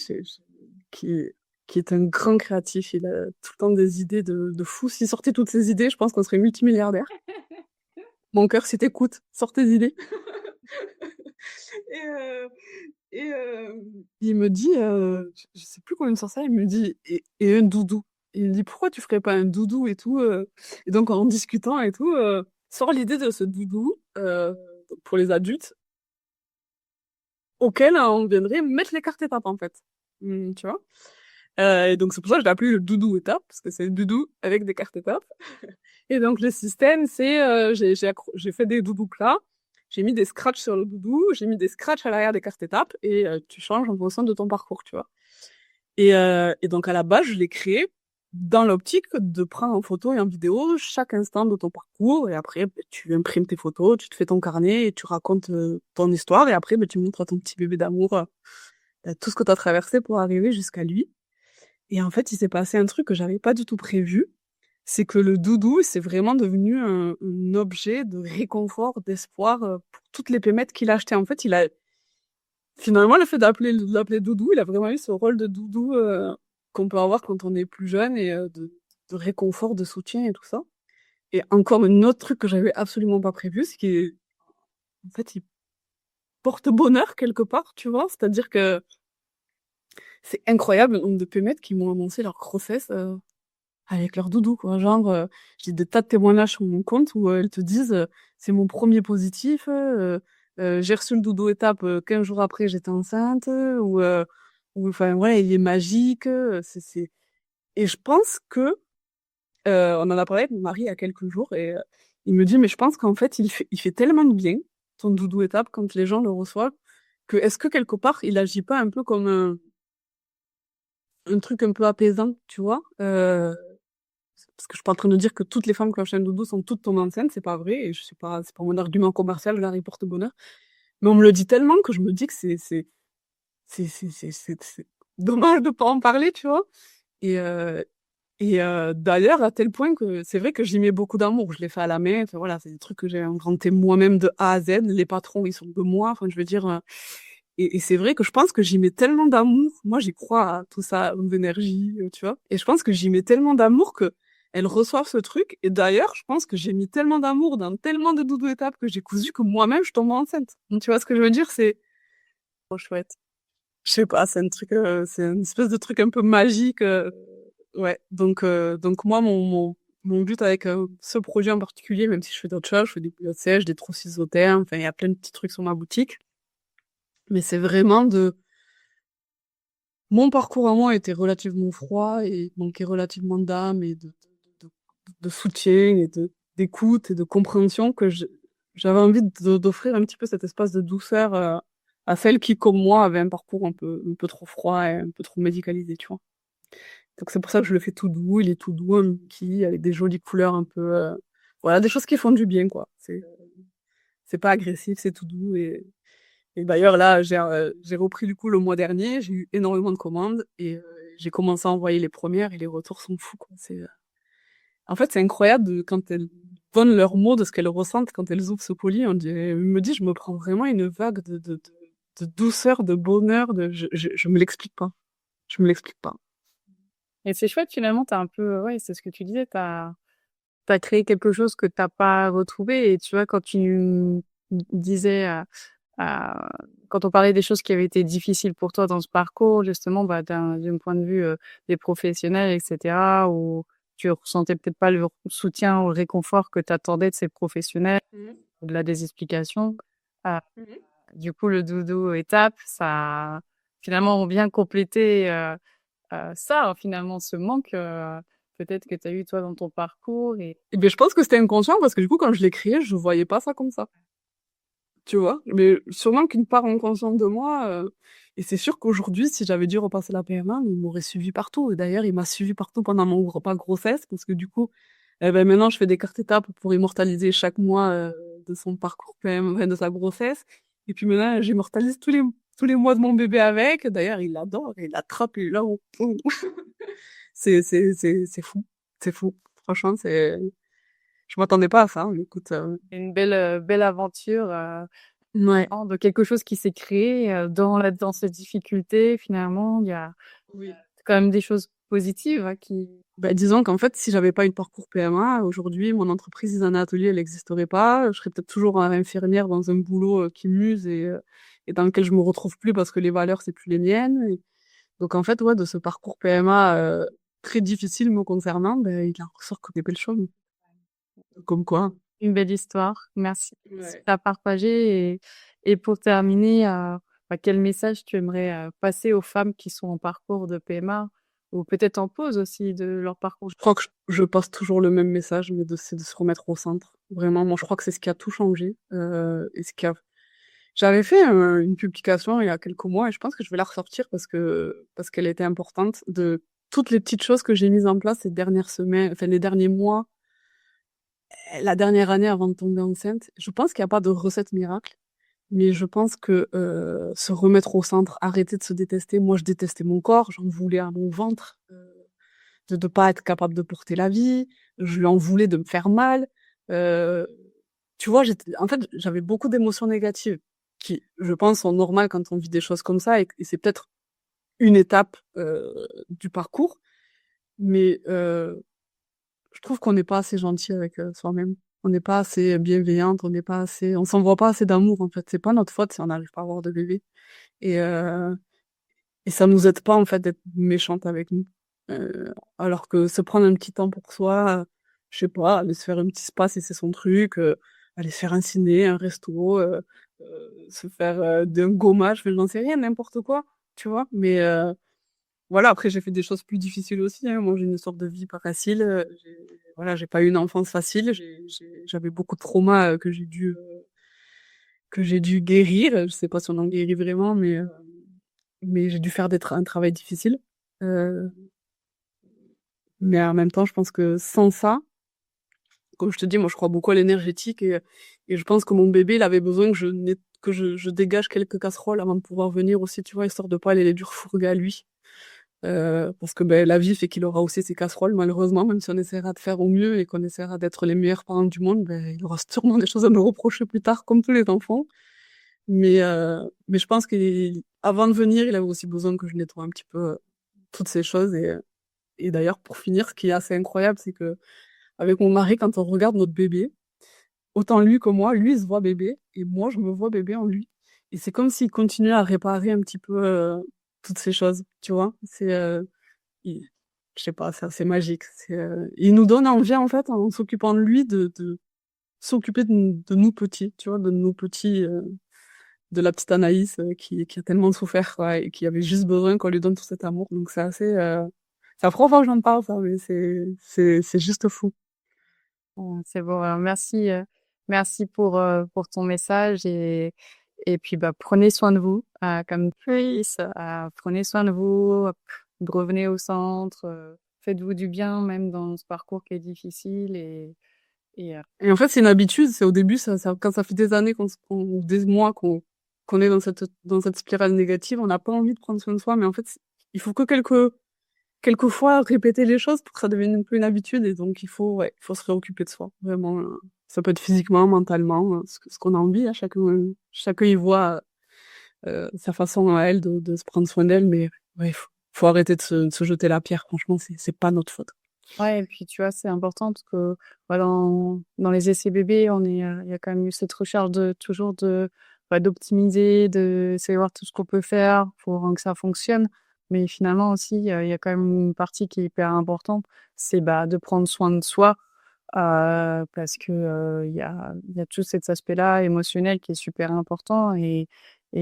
qui, qui est un grand créatif, il a tout le temps des idées de fou. S'il sortait toutes ces idées, je pense qu'on serait multimilliardaire. Mon cœur, si t'écoutes, sors tes idées. Et, il me dit, je sais plus comment il me sort ça, il me dit, et un doudou. Et il me dit, pourquoi tu ferais pas un doudou et tout Et donc, en discutant et tout, sort l'idée de ce doudou pour les adultes, auquel on viendrait mettre les cartes étapes, en fait. Tu vois. Et donc, c'est pour ça que je l'ai appelé le doudou étape, parce que c'est un doudou avec des cartes étapes. Et donc, le système, c'est, j'ai fait des doudous plats, j'ai mis des scratchs sur le doudou, j'ai mis des scratchs à l'arrière des cartes étapes, et tu changes en fonction de ton parcours, tu vois. Et donc, à la base, je l'ai créé dans l'optique de prendre en photo et en vidéo chaque instant de ton parcours, et après, tu imprimes tes photos, tu te fais ton carnet, et tu racontes ton histoire, et après, tu montres à ton petit bébé d'amour tout ce que tu as traversé pour arriver jusqu'à lui. Et en fait, il s'est passé un truc que j'avais pas du tout prévu, c'est que le doudou, c'est vraiment devenu un objet de réconfort, d'espoir pour toutes les pémettes qu'il a achetées. En fait, finalement, le fait de l'appeler doudou, il a vraiment eu ce rôle de doudou qu'on peut avoir quand on est plus jeune et de réconfort, de soutien et tout ça. Et encore un autre truc que j'avais absolument pas prévu, c'est qu'en fait, il porte bonheur quelque part, tu vois. C'est-à-dire que c'est incroyable le nombre de pémettes qui m'ont annoncé leur grossesse avec leur doudou, quoi. Genre, j'ai des tas de témoignages sur mon compte où elles te disent c'est mon premier positif, j'ai reçu le doudou étape 15 jours après j'étais enceinte, ou enfin ouais, il est magique. Et je pense que on en a parlé avec mon mari il y a quelques jours et il me dit mais je pense qu'en fait il fait tellement de bien ton doudou étape quand les gens le reçoivent que est-ce que quelque part il agit pas un peu comme un truc un peu apaisant, tu vois? Parce que je suis pas en train de dire que toutes les femmes qui ont un doudou sont toutes tombées enceintes, c'est pas vrai, et je sais pas, c'est pas mon argument commercial, Harry porte bonheur. Mais on me le dit tellement que je me dis que c'est dommage de pas en parler, tu vois. Et, d'ailleurs, à tel point que c'est vrai que j'y mets beaucoup d'amour. Je l'ai fait à la main. Enfin, voilà, c'est des trucs que j'ai inventés moi-même de A à Z. Les patrons, ils sont de moi. Enfin, je veux dire, et c'est vrai que je pense que j'y mets tellement d'amour. Moi, j'y crois à tout ça, aux énergies, tu vois. Et je pense que j'y mets tellement d'amour que elles reçoivent ce truc. Et d'ailleurs, je pense que j'ai mis tellement d'amour dans tellement de doudou étapes que j'ai cousu que moi-même, je tombe enceinte. Donc, tu vois ce que je veux dire? C'est trop chouette. Je sais pas, c'est un truc, c'est une espèce de truc un peu magique. Ouais. Donc moi, mon but avec ce projet en particulier, même si je fais d'autres choses, je fais des bouillottes sèches, des trousses isothermes, enfin, il y a plein de petits trucs sur ma boutique. Mais c'est vraiment mon parcours à moi était relativement froid et manquait relativement d'âme et de, de soutien et d'écoute et de compréhension que j'avais envie d'offrir un petit peu cet espace de douceur à celles qui, comme moi, avaient un parcours un peu trop froid et un peu trop médicalisé, tu vois. Donc c'est pour ça que je le fais tout doux, il est tout doux, un Mickey, avec des jolies couleurs un peu, voilà, des choses qui font du bien, quoi. C'est pas agressif, c'est tout doux. Et d'ailleurs, là, j'ai repris du coup le mois dernier, j'ai eu énormément de commandes et j'ai commencé à envoyer les premières et les retours sont fous, quoi. En fait, c'est incroyable quand elles donnent leurs mots de ce qu'elles ressentent quand elles ouvrent ce colis. Je me dis, je me prends vraiment une vague de douceur, de bonheur, je me l'explique pas. Je me l'explique pas. Et c'est chouette finalement, t'as un peu, ouais, c'est ce que tu disais, t'as créé quelque chose que t'as pas retrouvé. Et tu vois, quand tu disais, à- quand on parlait des choses qui avaient été difficiles pour toi dans ce parcours, justement, bah, d'un point de vue des professionnels, etc., où tu ressentais peut-être pas le soutien ou le réconfort que t'attendais de ces professionnels, Mhm. au-delà des explications. Ah, Mhm. du coup, le dodo étape, ça a finalement bien complété ça, finalement, ce manque peut-être que tu as eu toi dans ton parcours. Et Et ben, je pense que c'était inconscient parce que du coup, quand je l'ai créé, je voyais pas ça comme ça. Tu vois? Mais sûrement qu'une part inconsciente de moi, et c'est sûr qu'aujourd'hui, si j'avais dû repasser la PMA, il m'aurait suivi partout. Et d'ailleurs, il m'a suivi partout pendant mon repas grossesse parce que du coup, eh ben, maintenant, je fais des cartes étapes pour immortaliser chaque mois, de son parcours PMA, enfin, de sa grossesse. Et puis maintenant, j'immortalise tous les mois de mon bébé avec. D'ailleurs, il l'adore, il l'attrape, il est là, c'est fou. C'est fou. Franchement, je m'attendais pas à ça, mais écoute, une belle aventure ouais. de quelque chose qui s'est créé dans cette difficulté. Finalement, il y a Oui. quand même des choses positives qui. Bah, disons qu'en fait, si j'avais pas eu de parcours PMA, aujourd'hui, mon entreprise Isana Atelier, elle n'existerait pas. Je serais peut-être toujours infirmière dans un boulot qui m'use et dans lequel je me retrouve plus parce que les valeurs, c'est plus les miennes. Donc, en fait, ouais, de ce parcours PMA très difficile me concernant, ben, il en ressort que des belles choses. Comme quoi. Une belle histoire. Merci Ouais. à partager. Et pour terminer, quel message tu aimerais passer aux femmes qui sont en parcours de PMA ou peut-être en pause aussi de leur parcours? Je crois que je passe toujours le même message, mais c'est de se remettre au centre. Vraiment, moi, je crois que c'est ce qui a tout changé. Et ce qui a J'avais fait une publication il y a quelques mois et je pense que je vais la ressortir parce qu'elle était importante de toutes les petites choses que j'ai mises en place ces dernières semaines, enfin les derniers mois, la dernière année avant de tomber enceinte. Je pense qu'il n'y a pas de recette miracle, mais je pense que se remettre au centre, arrêter de se détester. Moi, je détestais mon corps, j'en voulais à mon ventre, de ne pas être capable de porter la vie, je lui en voulais de me faire mal. Euh, Tu vois, en fait, j'avais beaucoup d'émotions négatives qui, je pense, sont normales quand on vit des choses comme ça et c'est peut-être une étape du parcours. Mais je trouve qu'on n'est pas assez gentil avec soi-même. On n'est pas assez bienveillante, on s'envoie pas assez d'amour en fait. C'est pas notre faute si on n'arrive pas à avoir de bébé. Et, euh, et ça nous aide pas en fait d'être méchante avec nous. Alors que se prendre un petit temps pour soi, je sais pas, aller se faire un petit spa si c'est son truc, aller se faire un ciné, un resto, se faire d'un gommage, enfin, j'en sais rien, n'importe quoi, tu vois. Mais voilà, après j'ai fait des choses plus difficiles aussi, hein. Moi j'ai une sorte de vie pas facile. Voilà, j'ai pas eu une enfance facile. J'avais beaucoup de traumas que j'ai dû guérir. Je sais pas si on en guérit vraiment, mais j'ai dû faire un travail difficile. Euh, mais en même temps, je pense que sans ça, comme je te dis, moi je crois beaucoup à l'énergétique et je pense que mon bébé, il avait besoin que je dégage quelques casseroles avant de pouvoir venir aussi, tu vois, histoire de pas aller les fourgues à lui. Parce que ben, la vie fait qu'il aura aussi ses casseroles, malheureusement, même si on essaiera de faire au mieux et qu'on essaiera d'être les meilleurs parents du monde, ben, il aura sûrement des choses à nous reprocher plus tard, comme tous les enfants. Mais je pense qu'avant de venir, il avait aussi besoin que je nettoie un petit peu toutes ces choses. Et d'ailleurs, pour finir, ce qui est assez incroyable, c'est que avec mon mari, quand on regarde notre bébé, autant lui que moi, lui, il se voit bébé, et moi, je me vois bébé en lui. Et c'est comme s'il continuait à réparer un petit peu toutes ces choses, tu vois. Il- je sais pas, c'est assez magique. Il nous donne envie, en fait, en s'occupant de lui, de s'occuper de nous petits, tu vois, de nous petits, de la petite Anaïs qui a tellement souffert, quoi, et qui avait juste besoin qu'on lui donne tout cet amour. Donc c'est assez, c'est la première fois que j'en parle, ça, mais c'est juste fou. C'est bon. Alors merci, merci pour ton message et puis bah prenez soin de vous, comme Chris. Prenez soin de vous, revenez au centre, faites-vous du bien même dans ce parcours qui est difficile et Et en fait, c'est une habitude. C'est au début, quand ça fait des années ou des mois qu'on est dans cette spirale négative, on n'a pas envie de prendre soin de soi, mais en fait, il faut que quelques fois répéter les choses pour que ça devienne un peu une habitude. Et donc, ouais, il faut se réoccuper de soi. Vraiment, ça peut être physiquement, mentalement, ce qu'on a envie, hein. Chacun y voit sa façon à elle de se prendre soin d'elle, mais ouais, faut arrêter de se jeter la pierre. Franchement, c'est pas notre faute. ouais, et puis tu vois, c'est important parce que bah, dans les essais bébés, il y a quand même eu cette recherche de toujours d'optimiser, de savoir tout ce qu'on peut faire pour que ça fonctionne. Mais finalement aussi, il y a quand même une partie qui est hyper importante, c'est bah, de prendre soin de soi parce que il y a tout cet aspect-là émotionnel qui est super important et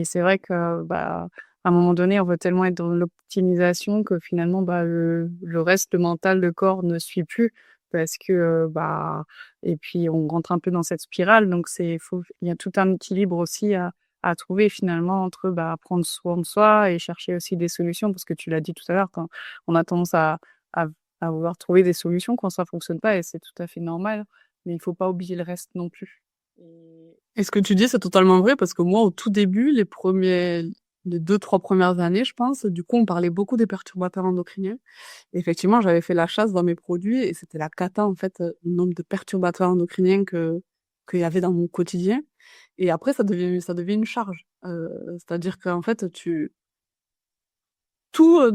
c'est vrai que bah à un moment donné, on veut tellement être dans l'optimisation que finalement, bah, le reste, le mental, le corps ne suit plus parce que, bah, et puis on rentre un peu dans cette spirale. Donc il y a tout un équilibre aussi à trouver finalement entre, bah, prendre soin de soi et chercher aussi des solutions parce que tu l'as dit tout à l'heure, quand on a tendance à, à vouloir trouver des solutions quand ça fonctionne pas et c'est tout à fait normal, mais il faut pas oublier le reste non plus. Et Et ce que tu dis, c'est totalement vrai parce que moi, au tout début, les 2, 3 premières années, je pense, du coup, on parlait beaucoup des perturbateurs endocriniens. Et effectivement, j'avais fait la chasse dans mes produits et c'était la cata, en fait, le nombre de perturbateurs endocriniens qu'il y avait dans mon quotidien. Et après, ça devient une charge. C'est-à-dire qu'en fait, tout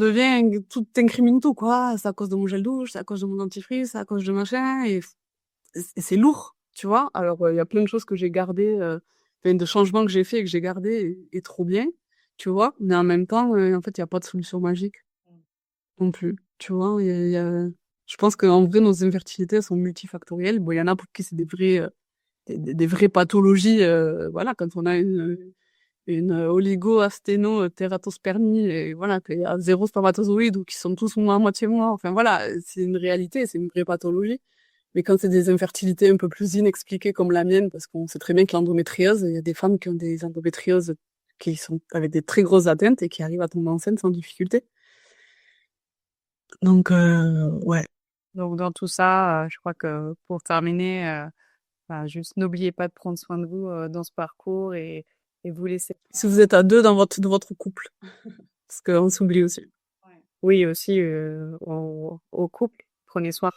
t'incrimine tout, quoi. C'est à cause de mon gel douche, c'est à cause de mon dentifrice, c'est à cause de machin, et c'est lourd, tu vois. Alors, il y a plein de choses que j'ai gardées, plein de changements que j'ai faits et que j'ai gardés, et trop bien, tu vois. Mais en même temps, en fait, il n'y a pas de solution magique non plus, tu vois. Je pense qu'en vrai, nos infertilités elles sont multifactorielles. Bon, il y en a pour qui c'est des vraies pathologies, voilà, quand on a une oligo-asténo-tératospermie, et voilà, qu'il y a 0 spermatozoïdes ou qui sont tous à moitié morts. Enfin, voilà, c'est une réalité, c'est une vraie pathologie. Mais quand c'est des infertilités un peu plus inexpliquées comme la mienne, parce qu'on sait très bien que l'endométriose, il y a des femmes qui ont des endométrioses qui sont avec des très grosses atteintes et qui arrivent à tomber enceinte sans difficulté. Donc, ouais. donc dans tout ça, je crois que pour terminer, bah, juste n'oubliez pas de prendre soin de vous, dans ce parcours et vous laissez Si vous êtes à deux dans votre couple, parce qu'on s'oublie aussi. ouais. Oui aussi, au couple, prenez soin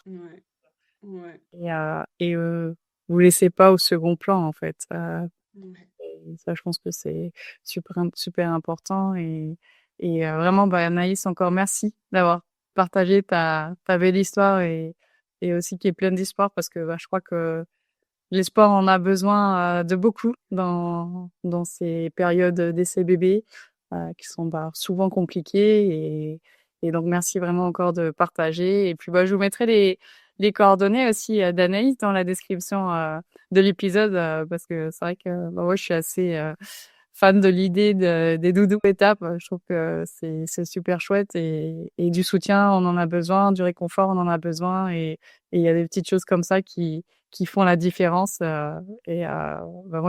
Ouais, ouais, et vous laissez pas au second plan en fait, ouais. et ça je pense que c'est super important vraiment, bah, Anaïs encore merci d'avoir partagé ta belle histoire et aussi qui est pleine d'espoir parce que je crois que l'espoir en a besoin de beaucoup dans ces périodes d'essai bébé qui sont souvent compliquées et donc merci vraiment encore de partager et puis je vous mettrai les coordonnées aussi d'Anaïs dans la description de l'épisode parce que c'est vrai que moi je suis assez fan de l'idée des doudous étapes. Je trouve que c'est super chouette et du soutien on en a besoin, du réconfort on en a besoin et il y a des petites choses comme ça qui font la différence moi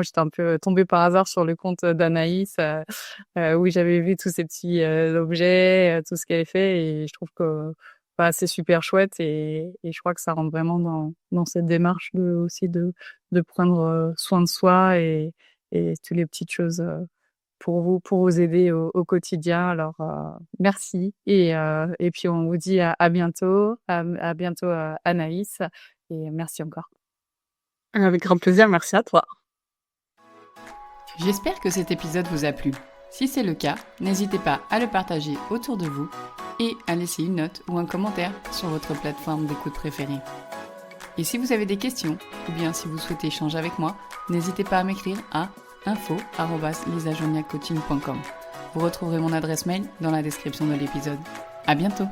j'étais un peu tombée par hasard sur le compte d'Anaïs où j'avais vu tous ces petits objets, tout ce qu'elle fait et je trouve que c'est super chouette et je crois que ça rentre vraiment dans cette démarche aussi de prendre soin de soi et toutes les petites choses pour vous aider au quotidien. Alors merci et puis on vous dit à bientôt, à bientôt Anaïs et merci encore. Avec grand plaisir, merci à toi. J'espère que cet épisode vous a plu. Si c'est le cas, n'hésitez pas à le partager autour de vous et à laisser une note ou un commentaire sur votre plateforme d'écoute préférée. Et si vous avez des questions, ou bien si vous souhaitez échanger avec moi, n'hésitez pas à m'écrire à info@lisajourniaccoaching.com. Vous retrouverez mon adresse mail dans la description de l'épisode. À bientôt!